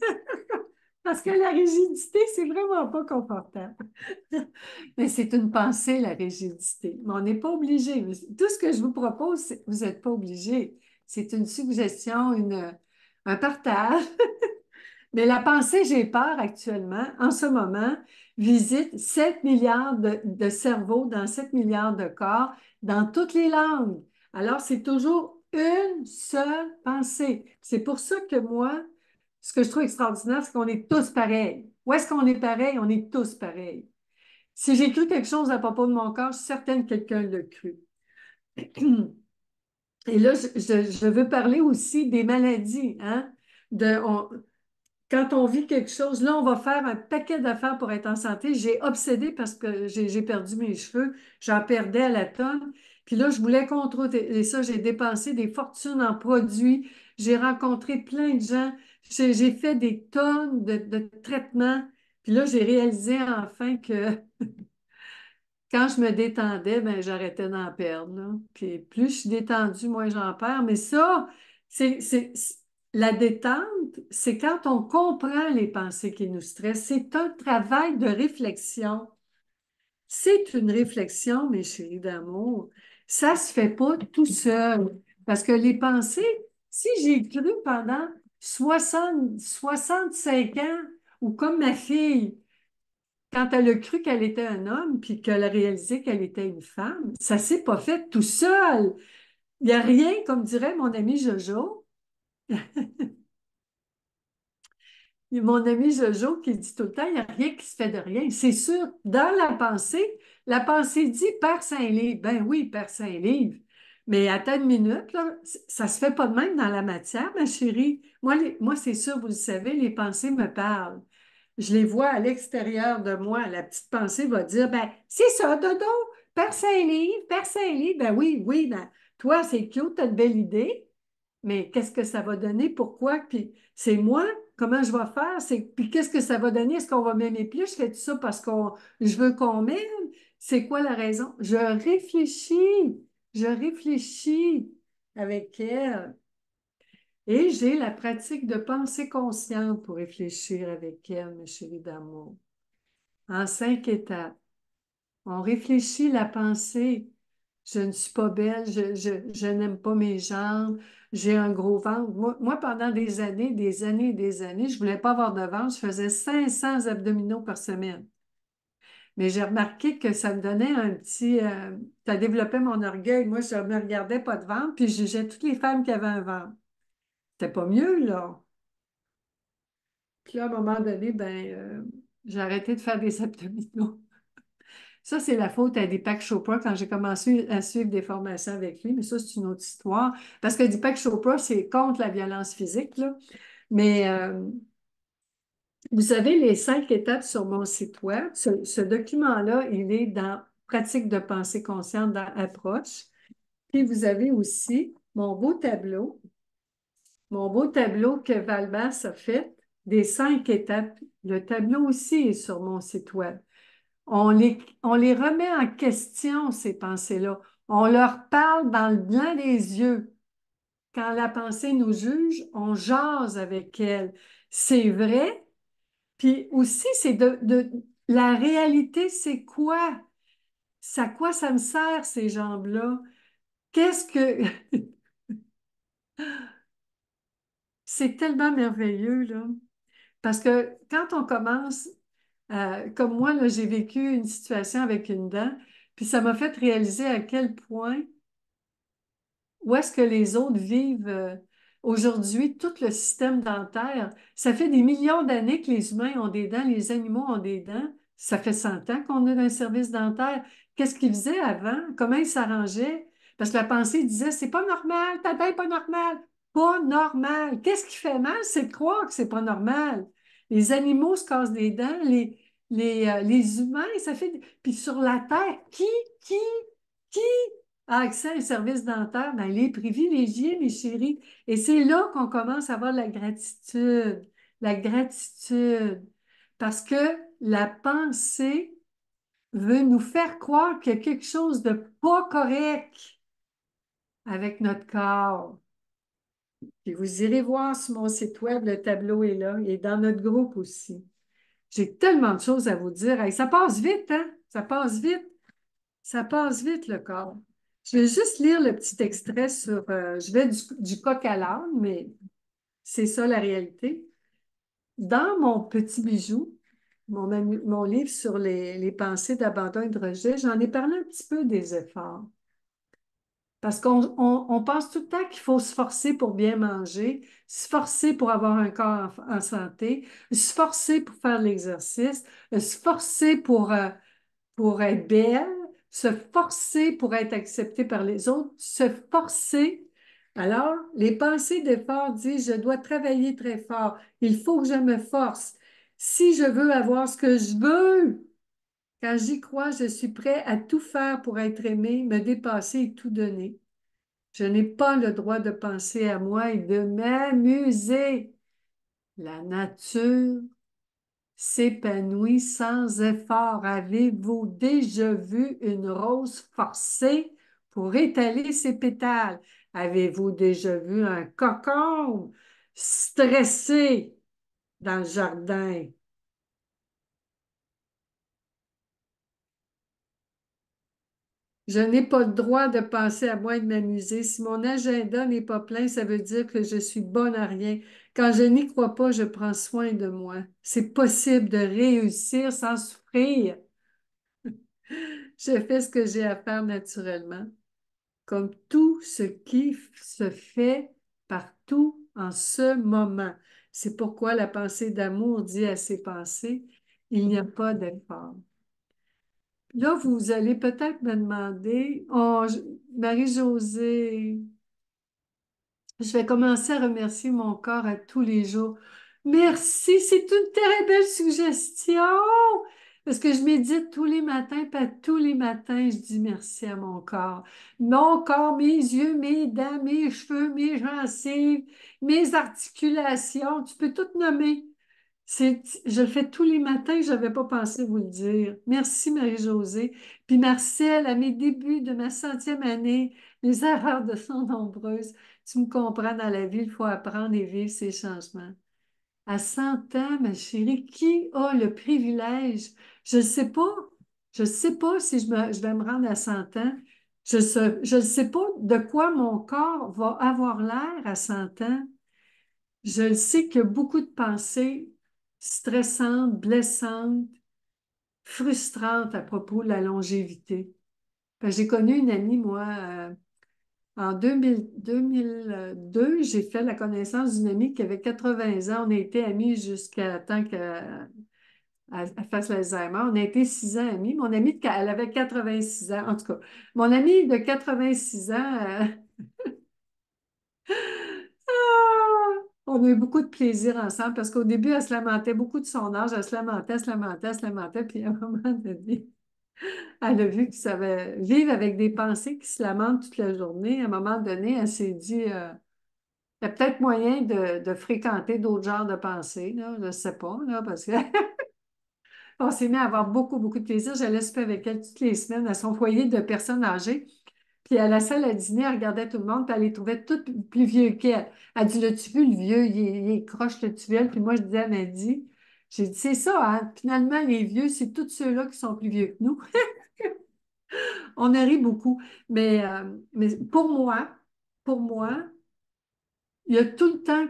Speaker 1: parce que la rigidité, c'est vraiment pas confortable. Mais c'est une pensée, la rigidité. Mais on n'est pas obligé. Tout ce que je vous propose, vous n'êtes pas obligé. C'est une suggestion, un partage. Mais la pensée, j'ai peur actuellement, en ce moment, visite 7 milliards de cerveaux dans 7 milliards de corps dans toutes les langues. Alors, c'est toujours une seule pensée. C'est pour ça que moi, ce que je trouve extraordinaire, c'est qu'on est tous pareils. Où est-ce qu'on est pareil? On est tous pareils. Si j'ai cru quelque chose à propos de mon corps, je suis certaine que quelqu'un l'a cru. Et là, je veux parler aussi des maladies, hein? Quand on vit quelque chose, là, on va faire un paquet d'affaires pour être en santé. J'ai obsédé parce que j'ai perdu mes cheveux. J'en perdais à la tonne. Puis là, je voulais contrôler ça. J'ai dépensé des fortunes en produits. J'ai rencontré plein de gens. J'ai fait des tonnes de traitements. Puis là, j'ai réalisé enfin que quand je me détendais, ben, j'arrêtais d'en perdre, là. Puis plus je suis détendue, moins j'en perds. Mais ça, la détente, c'est quand on comprend les pensées qui nous stressent. C'est un travail de réflexion. C'est une réflexion, mes chéris d'amour. Ça se fait pas tout seul. Parce que les pensées, si j'ai cru pendant 65 ans, ou comme ma fille, quand elle a cru qu'elle était un homme, puis qu'elle a réalisé qu'elle était une femme, ça s'est pas fait tout seul. Il n'y a rien, comme dirait mon ami Jojo, mon ami Jojo qui dit tout le temps, il n'y a rien qui se fait de rien. C'est sûr, dans la pensée dit Père Saint-Livre. Ben oui, Père Saint-Livre. Mais attends une minute, là, ça se fait pas de même dans la matière, ma chérie. Moi, c'est sûr, vous le savez, les pensées me parlent. Je les vois à l'extérieur de moi. La petite pensée va dire, ben, c'est ça, Dodo, Père Saint-Livre, Père Saint-Livre. Ben oui, oui, ben, toi, c'est cute, t'as de belle idée. Mais qu'est-ce que ça va donner? Pourquoi? Puis c'est moi, comment je vais faire? Puis qu'est-ce que ça va donner? Est-ce qu'on va m'aimer plus? Je fais tout ça parce que je veux qu'on m'aime? C'est quoi la raison? Je réfléchis avec elle. Et j'ai la pratique de pensée consciente pour réfléchir avec elle, mes chéris d'amour. En 5 étapes. On réfléchit la pensée. Je ne suis pas belle, je n'aime pas mes jambes, j'ai un gros ventre. Moi, pendant des années, des années, je ne voulais pas avoir de ventre. Je faisais 500 abdominaux par semaine. Mais j'ai remarqué que ça me donnait un petit... ça développait mon orgueil. Moi, je ne me regardais pas de ventre, puis je jugeais toutes les femmes qui avaient un ventre. C'était pas mieux, là. Puis là, à un moment donné, j'ai arrêté de faire des abdominaux. Ça, c'est la faute à Deepak Chopra quand j'ai commencé à suivre des formations avec lui, mais ça, c'est une autre histoire. Parce que Deepak Chopra, c'est contre la violence physique, là. Mais vous avez les 5 étapes sur mon site web. Ce document-là, il est dans Pratique de pensée consciente dans Approche. Puis vous avez aussi mon beau tableau que Valbas a fait des 5 étapes. Le tableau aussi est sur mon site web. On les remet en question, ces pensées-là. On leur parle dans le blanc des yeux. Quand la pensée nous juge, on jase avec elle. C'est vrai. Puis aussi, c'est la réalité, c'est quoi? À quoi ça me sert, ces jambes-là? Qu'est-ce que... C'est tellement merveilleux, là. Parce que quand on commence, comme moi, là, j'ai vécu une situation avec une dent, puis ça m'a fait réaliser à quel point où est-ce que les autres vivent aujourd'hui, tout le système dentaire. Ça fait des millions d'années que les humains ont des dents, les animaux ont des dents. Ça fait 100 ans qu'on a un service dentaire. Qu'est-ce qu'ils faisaient avant? Comment ils s'arrangeaient? Parce que la pensée disait, c'est pas normal, ta dent n'est pas normale. Pas normal. Qu'est-ce qui fait mal? C'est de croire que c'est pas normal. Les animaux se cassent des dents, les humains, ça fait... Puis sur la Terre, qui, qui a accès à un service dentaire? Ben, les privilégiés, mes chéris. Et c'est là qu'on commence à avoir la gratitude. La gratitude. Parce que la pensée veut nous faire croire qu'il y a quelque chose de pas correct avec notre corps. Puis vous irez voir sur mon site web, le tableau est là, et dans notre groupe aussi. J'ai tellement de choses à vous dire. Hey, ça passe vite, hein? Ça passe vite. Ça passe vite, le corps. Je vais juste lire le petit extrait sur... je vais du coq à l'âne, mais c'est ça la réalité. Dans mon petit bijou, mon livre sur les pensées d'abandon et de rejet, j'en ai parlé un petit peu des efforts. Parce qu'on pense tout le temps qu'il faut se forcer pour bien manger, se forcer pour avoir un corps en santé, se forcer pour faire de l'exercice, se forcer pour être belle, se forcer pour être acceptée par les autres, se forcer. Alors, les pensées d'effort disent, je dois travailler très fort, il faut que je me force. Si je veux avoir ce que je veux, quand j'y crois, je suis prêt à tout faire pour être aimé, me dépasser et tout donner. Je n'ai pas le droit de penser à moi et de m'amuser. La nature s'épanouit sans effort. Avez-vous déjà vu une rose forcer pour étaler ses pétales? Avez-vous déjà vu un cocon stressé dans le jardin? Je n'ai pas le droit de penser à moi et de m'amuser. Si mon agenda n'est pas plein, ça veut dire que je suis bonne à rien. Quand je n'y crois pas, je prends soin de moi. C'est possible de réussir sans souffrir. Je fais ce que j'ai à faire naturellement, comme tout ce qui se fait partout en ce moment. C'est pourquoi la pensée d'amour dit à ses pensées, il n'y a pas d'effort. Là, vous allez peut-être me demander, oh, Marie-Josée, je vais commencer à remercier mon corps à tous les jours. Merci, c'est une très belle suggestion. Parce que je médite tous les matins, pas tous les matins, je dis merci à mon corps. Mon corps, mes yeux, mes dents, mes cheveux, mes gencives, mes articulations, tu peux tout nommer. Je le fais tous les matins, je n'avais pas pensé vous le dire. Merci Marie-Josée. Puis Marcel, à mes débuts de ma 100e année, les erreurs de sont nombreuses. Tu me comprends, dans la vie, il faut apprendre et vivre ces changements. À 100 ans, ma chérie, qui a le privilège? Je ne sais pas. Je ne sais pas si je vais me rendre à 100 ans. Je ne sais pas de quoi mon corps va avoir l'air à 100 ans. Je le sais qu'il y a beaucoup de pensées stressantes, blessantes, frustrantes à propos de la longévité. J'ai connu une amie, moi, en 2002, j'ai fait la connaissance d'une amie qui avait 80 ans. On a été amis jusqu'à temps qu'elle fasse l'Alzheimer. On a été 6 ans amis. Mon amie, elle avait 86 ans. En tout cas, mon amie de 86 ans, on a eu beaucoup de plaisir ensemble parce qu'au début, elle se lamentait beaucoup de son âge. Elle se lamentait, se lamentait, se lamentait. Puis à un moment donné, elle a vu que ça va vivre avec des pensées qui se lamentent toute la journée. À un moment donné, elle s'est dit, il y a peut-être moyen de fréquenter d'autres genres de pensées, là. Je ne sais pas, là, parce que on s'est mis à avoir beaucoup, beaucoup de plaisir. J'allais souper avec elle toutes les semaines à son foyer de personnes âgées. Puis à la salle à dîner, elle regardait tout le monde, puis elle les trouvait tous plus vieux qu'elle. Elle dit, l'as-tu vu, le vieux, il est croche, le vieux. Puis moi, je disais, elle m'a dit, j'ai dit, c'est ça, hein? Finalement, les vieux, c'est tous ceux-là qui sont plus vieux que nous. On a ri beaucoup. Mais pour moi, il y a tout le temps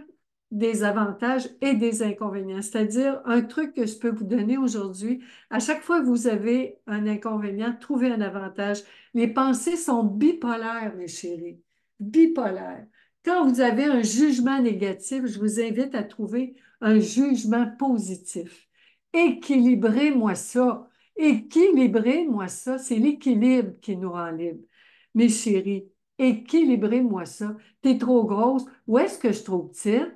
Speaker 1: des avantages et des inconvénients. C'est-à-dire, un truc que je peux vous donner aujourd'hui, à chaque fois que vous avez un inconvénient, trouvez un avantage. Les pensées sont bipolaires, mes chéris, bipolaires. Quand vous avez un jugement négatif, je vous invite à trouver un jugement positif. Équilibrez-moi ça. Équilibrez-moi ça. C'est l'équilibre qui nous rend libres. Mes chéris, équilibrez-moi ça. T'es trop grosse. Où est-ce que je trouve petite?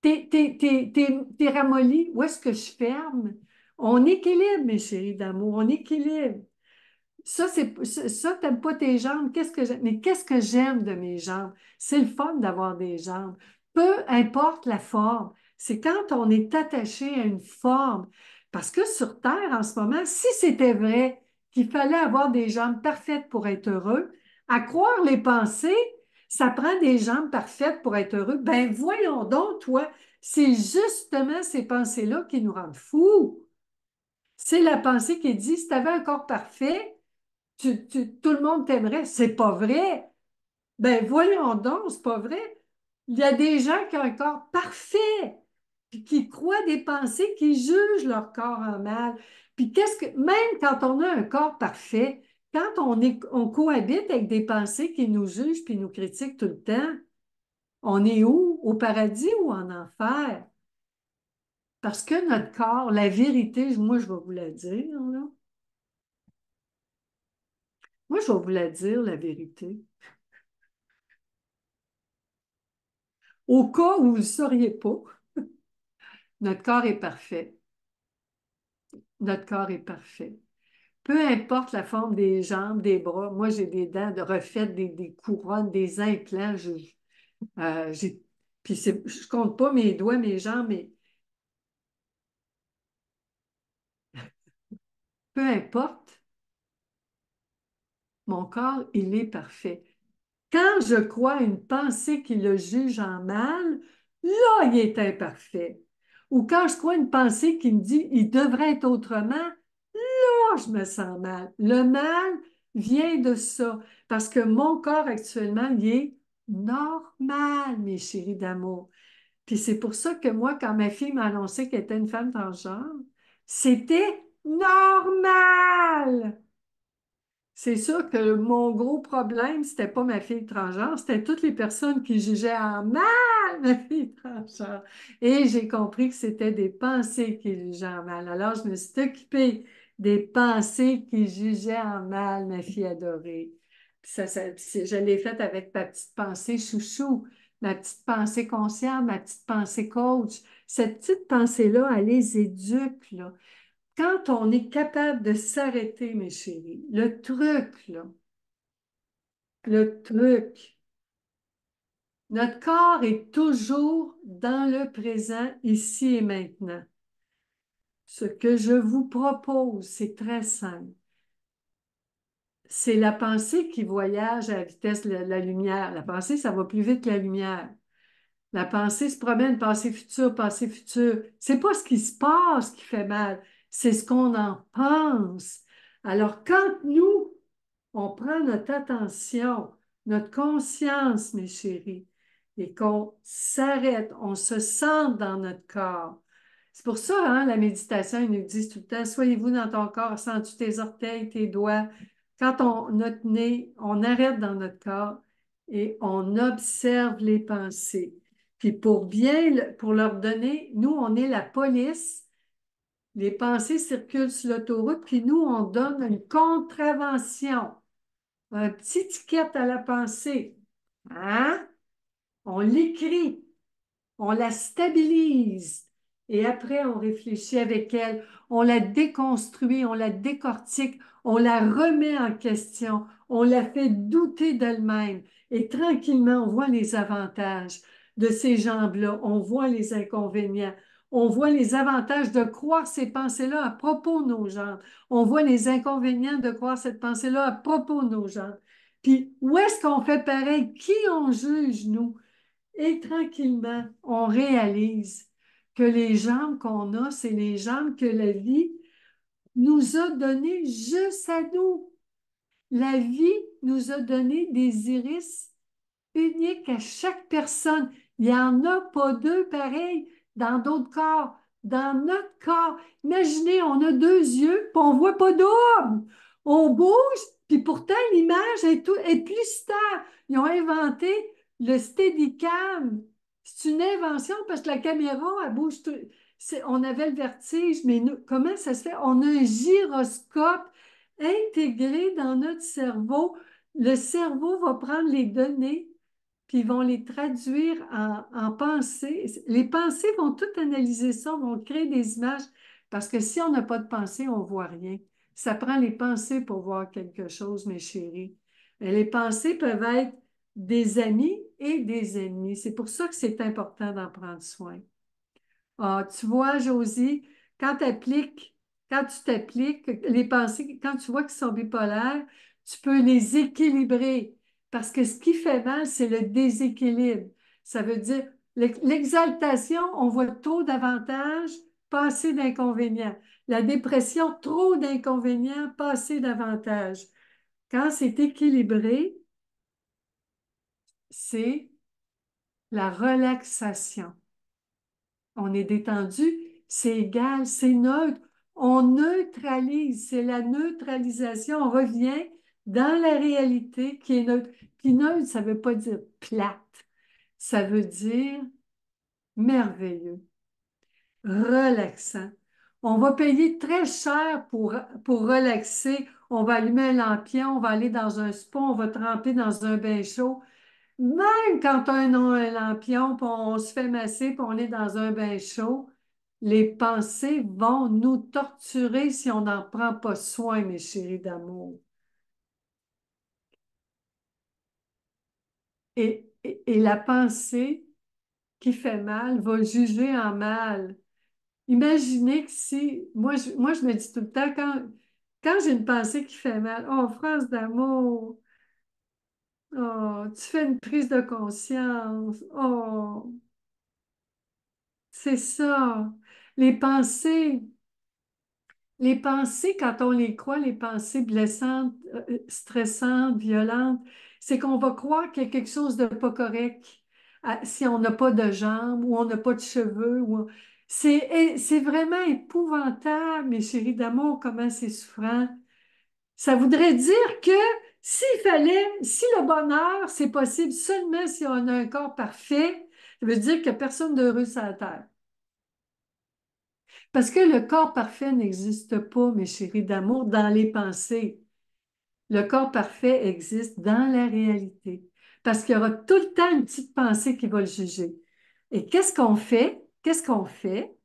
Speaker 1: T'es ramollie. Où est-ce que je ferme? On équilibre, mes chéris d'amour. On équilibre. T'aimes pas tes jambes. Mais qu'est-ce que j'aime de mes jambes? C'est le fun d'avoir des jambes. Peu importe la forme. C'est quand on est attaché à une forme. Parce que sur Terre, en ce moment, si c'était vrai qu'il fallait avoir des jambes parfaites pour être heureux, à croire les pensées, ça prend des jambes parfaites pour être heureux. Ben voyons donc, toi, c'est justement ces pensées-là qui nous rendent fous. C'est la pensée qui dit, si tu avais un corps parfait, tout le monde t'aimerait. C'est pas vrai. Ben voyons donc, c'est pas vrai. Il y a des gens qui ont un corps parfait, puis qui croient des pensées, qui jugent leur corps en mal. Puis même quand on a un corps parfait, quand on cohabite avec des pensées qui nous jugent puis nous critiquent tout le temps, on est où? Au paradis ou en enfer? Parce que notre corps, la vérité, moi, je vais vous la dire, là. Moi, je vais vous la dire, la vérité. Au cas où vous ne le sauriez pas, notre corps est parfait. Notre corps est parfait. Peu importe la forme des jambes, des bras, moi, j'ai des dents de refaites, des couronnes, des implants. J'ai, puis je compte pas mes doigts, mes jambes, mais peu importe, mon corps, il est parfait. Quand je crois une pensée qui le juge en mal, là, il est imparfait. Ou quand je crois une pensée qui me dit il devrait être autrement, là, je me sens mal. Le mal vient de ça, parce que mon corps actuellement, il est normal, mes chéris d'amour. Puis c'est pour ça que moi, quand ma fille m'a annoncé qu'elle était une femme transgenre, c'était normal. C'est sûr que mon gros problème, c'était pas ma fille transgenre, c'était toutes les personnes qui jugeaient en mal ma fille transgenre. Et j'ai compris que c'était des pensées qui jugeaient en mal. Alors, je me suis occupée des pensées qui jugeaient en mal ma fille adorée. Puis je l'ai faite avec ma petite pensée chouchou, ma petite pensée consciente, ma petite pensée coach. Cette petite pensée-là, elle les éduque, là. Quand on est capable de s'arrêter, mes chéris, le truc, là, le truc, notre corps est toujours dans le présent, ici et maintenant. Ce que je vous propose, c'est très simple. C'est la pensée qui voyage à la vitesse de la lumière. La pensée, ça va plus vite que la lumière. La pensée se promène, passé futur, passé futur. C'est pas ce qui se passe qui fait mal, c'est ce qu'on en pense. Alors, quand nous, on prend notre attention, notre conscience, mes chéris, et qu'on s'arrête, on se sente dans notre corps. C'est pour ça, hein, la méditation, ils nous disent tout le temps, soyez-vous dans ton corps, sens-tu tes orteils, tes doigts. Quand notre nez, on arrête dans notre corps et on observe les pensées. Puis pour leur donner, nous, on est la police. Les pensées circulent sur l'autoroute, puis nous, on donne une contravention, un petit ticket à la pensée. Hein? On l'écrit, on la stabilise et après, on réfléchit avec elle, on la déconstruit, on la décortique, on la remet en question, on la fait douter d'elle-même et tranquillement, on voit les avantages de ces jambes-là, on voit les inconvénients. On voit les avantages de croire ces pensées-là à propos de nos jambes. On voit les inconvénients de croire cette pensée-là à propos de nos jambes. Puis, où est-ce qu'on fait pareil? Qui on juge, nous? Et tranquillement, on réalise que les jambes qu'on a, c'est les jambes que la vie nous a données juste à nous. La vie nous a donné des iris uniques à chaque personne. Il n'y en a pas deux pareils dans d'autres corps. Dans notre corps, imaginez, on a deux yeux, puis on ne voit pas double. On bouge, puis pourtant l'image est plus stable. Ils ont inventé le Steadicam. C'est une invention parce que la caméra, elle bouge tout. On avait le vertige, mais comment ça se fait? On a un gyroscope intégré dans notre cerveau. Le cerveau va prendre les données puis ils vont les traduire en pensées. Les pensées vont tout analyser ça, vont créer des images, parce que si on n'a pas de pensée, on ne voit rien. Ça prend les pensées pour voir quelque chose, mes chéris. Et les pensées peuvent être des amis et des ennemis. C'est pour ça que c'est important d'en prendre soin. Ah, tu vois, Josie, quand tu t'appliques, les pensées, quand tu vois qu'ils sont bipolaires, tu peux les équilibrer. Parce que ce qui fait mal, c'est le déséquilibre. Ça veut dire l'exaltation, on voit trop d'avantages, pas assez d'inconvénients. La dépression, trop d'inconvénients, pas assez d'avantages. Quand c'est équilibré, c'est la relaxation. On est détendu, c'est égal, c'est neutre. On neutralise, c'est la neutralisation. On revient dans la réalité qui est neutre. Puis neutre, ça ne veut pas dire plate, ça veut dire merveilleux, relaxant. On va payer très cher pour relaxer. On va allumer un lampion, on va aller dans un spa, on va tremper dans un bain chaud. Même quand on a un lampion, puis on se fait masser, puis on est dans un bain chaud, les pensées vont nous torturer si on n'en prend pas soin, mes chéris d'amour. Et la pensée qui fait mal va juger en mal. Imaginez que si, moi, je me dis tout le temps, quand j'ai une pensée qui fait mal, oh, France d'amour, oh, tu fais une prise de conscience, oh, c'est ça. Les pensées, les pensées, quand on les croit, les pensées blessantes, stressantes, violentes, c'est qu'on va croire qu'il y a quelque chose de pas correct si on n'a pas de jambes ou on n'a pas de cheveux. C'est vraiment épouvantable, mes chéris d'amour, comment c'est souffrant. Ça voudrait dire que si le bonheur, c'est possible seulement si on a un corps parfait, ça veut dire qu'il n'y a personne d'heureux sur la terre. Parce que le corps parfait n'existe pas, mes chéris d'amour, dans les pensées. Le corps parfait existe dans la réalité. Parce qu'il y aura tout le temps une petite pensée qui va le juger. Et qu'est-ce qu'on fait? Qu'est-ce qu'on fait?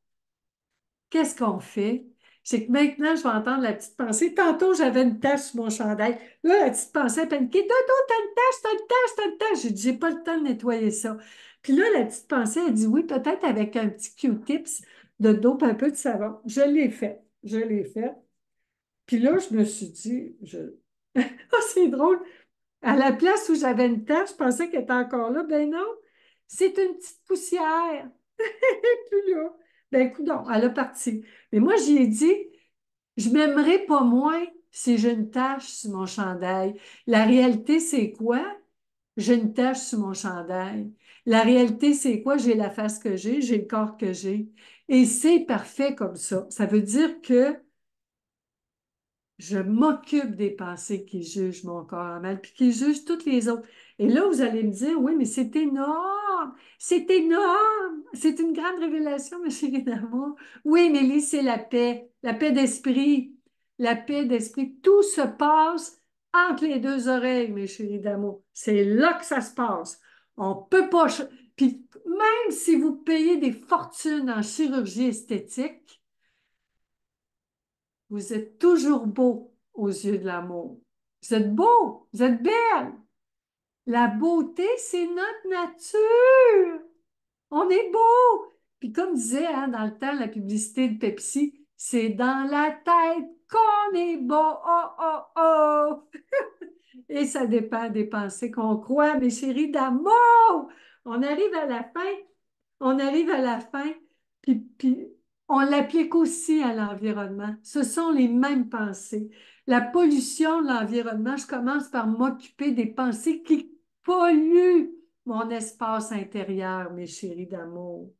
Speaker 1: Qu'est-ce qu'on fait? C'est que maintenant, je vais entendre la petite pensée. Tantôt, j'avais une tache sur mon chandail. Là, la petite pensée a paniqué. Dodo, t'as une tache, t'as une tache, t'as une tache. J'ai dit, j'ai pas le temps de nettoyer ça. Puis là, la petite pensée a dit, oui, peut-être avec un petit Q-tips de dope, un peu de savon. Je l'ai fait. Je l'ai fait. Puis là, je me suis dit, oh, c'est drôle. À la place où j'avais une tache, je pensais qu'elle était encore là. Ben non, c'est une petite poussière. Plus là. Ben, coudonc, elle a parti. Mais moi, j'y ai dit, je m'aimerais pas moins si j'ai une tache sur mon chandail. La réalité, c'est quoi? J'ai une tache sur mon chandail. La réalité, c'est quoi? J'ai la face que j'ai le corps que j'ai. Et c'est parfait comme ça. Ça veut dire que je m'occupe des pensées qui jugent mon corps en mal, puis qui jugent toutes les autres. Et là, vous allez me dire, oui, mais c'est énorme, c'est une grande révélation, ma chérie d'amour. Oui, Mélie, c'est la paix d'esprit, la paix d'esprit. Tout se passe entre les deux oreilles, mes chéris d'amour. C'est là que ça se passe. On peut pas... Puis même si vous payez des fortunes en chirurgie esthétique, vous êtes toujours beau aux yeux de l'amour. Vous êtes beau, vous êtes belle. La beauté, c'est notre nature. On est beau. Puis comme disait hein, dans le temps la publicité de Pepsi, c'est dans la tête qu'on est beau. Oh, oh, oh. Et ça dépend des pensées qu'on croit, mes chéris d'amour. On arrive à la fin on arrive à la fin, puis on l'applique aussi à l'environnement. Ce sont les mêmes pensées. La pollution de l'environnement, je commence par m'occuper des pensées qui polluent mon espace intérieur, mes chéris d'amour.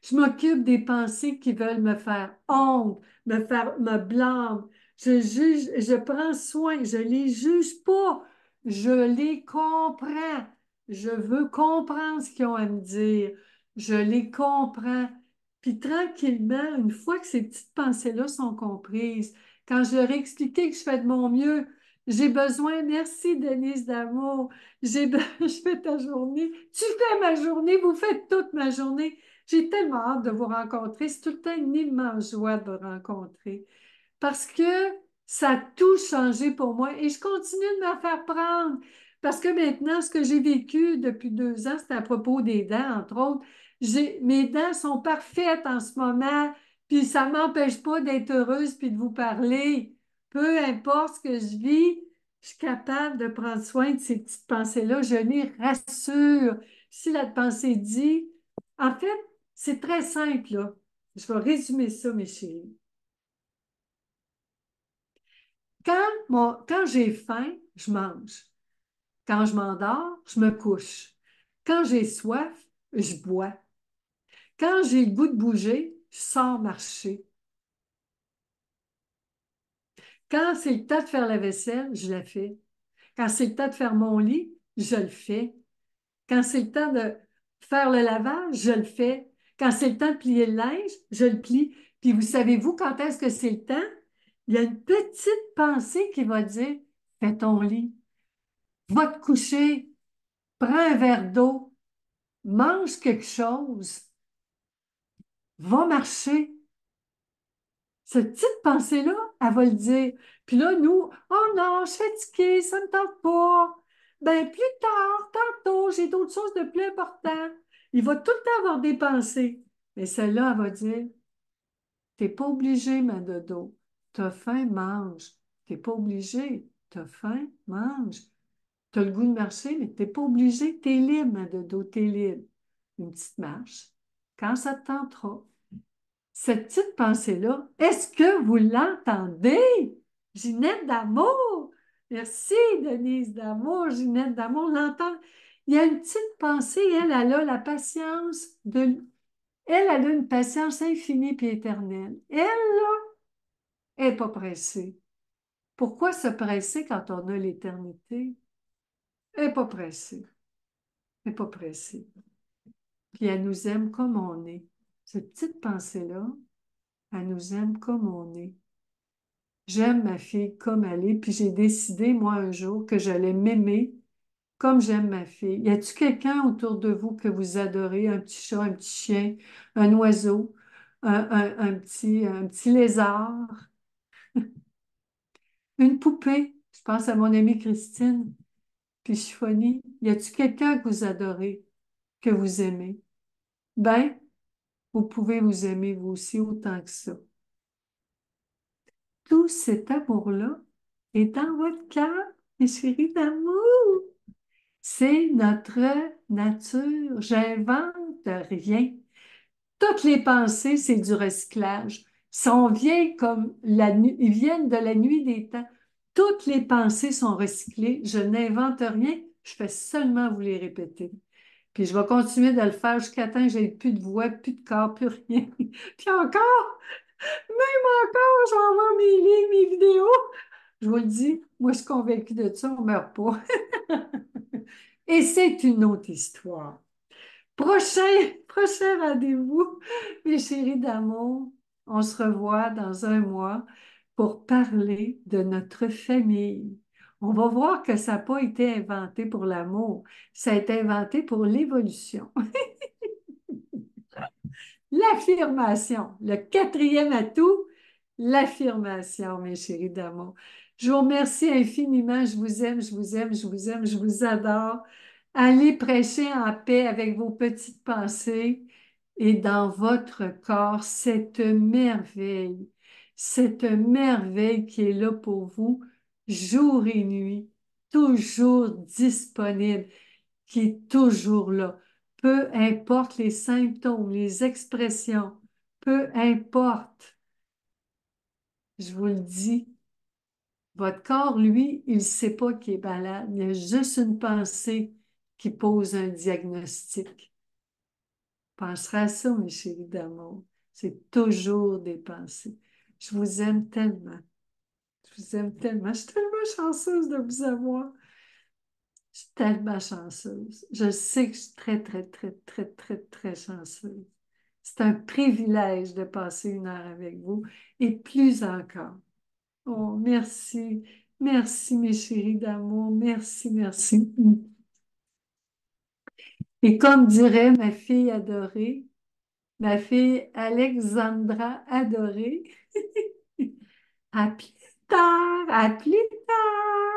Speaker 1: Je m'occupe des pensées qui veulent me faire honte, me blâmer. Je juge, je prends soin, je les juge pas, je les comprends. Je veux comprendre ce qu'ils ont à me dire. Je les comprends. Puis tranquillement, une fois que ces petites pensées-là sont comprises, quand je leur ai expliqué que je fais de mon mieux, j'ai besoin, merci Denise d'amour, je fais ta journée, tu fais ma journée, vous faites toute ma journée. J'ai tellement hâte de vous rencontrer. C'est tout le temps une immense joie de vous rencontrer parce que ça a tout changé pour moi et je continue de me faire prendre. Parce que maintenant, ce que j'ai vécu depuis 2 ans, c'est à propos des dents, entre autres. Mes dents sont parfaites en ce moment, puis ça ne m'empêche pas d'être heureuse puis de vous parler. Peu importe ce que je vis, je suis capable de prendre soin de ces petites pensées-là. Je les rassure. Si la pensée dit, en fait, c'est très simple, là. Je vais résumer ça, mes chéris. Quand j'ai faim, je mange. Quand je m'endors, je me couche. Quand j'ai soif, je bois. Quand j'ai le goût de bouger, je sors marcher. Quand c'est le temps de faire la vaisselle, je la fais. Quand c'est le temps de faire mon lit, je le fais. Quand c'est le temps de faire le lavage, je le fais. Quand c'est le temps de plier le linge, je le plie. Puis vous savez-vous quand est-ce que c'est le temps? Il y a une petite pensée qui va dire, fais ton lit, va te coucher, prends un verre d'eau, mange quelque chose, va marcher. Cette petite pensée-là, elle va le dire. Puis là, nous, oh non, je suis fatiguée, ça ne me tente pas. Ben, plus tard, tantôt, j'ai d'autres choses de plus importantes. Il va tout le temps avoir des pensées. Mais celle-là, elle va dire, t'es pas obligé, ma dodo. T'as faim, mange. T'es pas obligé. T'as faim, mange. T'as le goût de marcher, mais t'es pas obligé. T'es libre, ma dodo, t'es libre. Une petite marche. Quand ça te tentera. Cette petite pensée-là, est-ce que vous l'entendez? Ginette d'amour. Merci, Denise d'amour, Ginette d'amour. On l'entend. Il y a une petite pensée, elle a la patience de... Elle a une patience infinie et éternelle. Elle, là, elle n'est pas pressée. Pourquoi se presser quand on a l'éternité? Elle n'est pas pressée. Elle n'est pas pressée. Puis elle nous aime comme on est. Cette petite pensée-là, elle nous aime comme on est. J'aime ma fille comme elle est, puis j'ai décidé, moi, un jour, que j'allais m'aimer comme j'aime ma fille. Y a-t-il quelqu'un autour de vous que vous adorez? Un petit chat, un petit chien, un oiseau, un petit lézard, une poupée? Je pense à mon amie Christine, puis Chiffony. Y a-t-il quelqu'un que vous adorez, que vous aimez? Ben, vous pouvez vous aimer vous aussi autant que ça. Tout cet amour-là est dans votre cœur, mes chéris d'amour. C'est notre nature. J'invente rien. Toutes les pensées, c'est du recyclage. Sont vieilles comme la nuit, ils viennent de la nuit des temps. Toutes les pensées sont recyclées. Je n'invente rien. Je fais seulement vous les répéter. Puis je vais continuer de le faire jusqu'à temps que j'ai plus de voix, plus de corps, plus rien. Puis encore, même encore, je vais avoir mes livres, mes vidéos. Je vous le dis, moi, je suis convaincue de ça, on ne meurt pas. Et c'est une autre histoire. Prochain rendez-vous, mes chéris d'amour. On se revoit dans un mois pour parler de notre famille. On va voir que ça n'a pas été inventé pour l'amour, ça a été inventé pour l'évolution. L'affirmation, le quatrième atout, l'affirmation, mes chéris d'amour. Je vous remercie infiniment. Je vous aime, je vous aime, je vous aime, je vous adore. Allez prêcher en paix avec vos petites pensées et dans votre corps cette merveille qui est là pour vous, jour et nuit, toujours disponible, qui est toujours là. Peu importe les symptômes, les expressions, peu importe, je vous le dis, votre corps, lui, il ne sait pas qu'il est malade. Il y a juste une pensée qui pose un diagnostic. Penserez à ça, mes chéris d'amour. C'est toujours des pensées. Je vous aime tellement. Je vous aime tellement. Je suis tellement chanceuse de vous avoir. Je suis tellement chanceuse. Je sais que je suis très, très, très, très, très, très chanceuse. C'est un privilège de passer une heure avec vous et plus encore. Oh, merci. Merci, mes chéris d'amour. Merci, merci. Et comme dirait ma fille adorée, ma fille Alexandra adorée, à plus tard, à plus tard.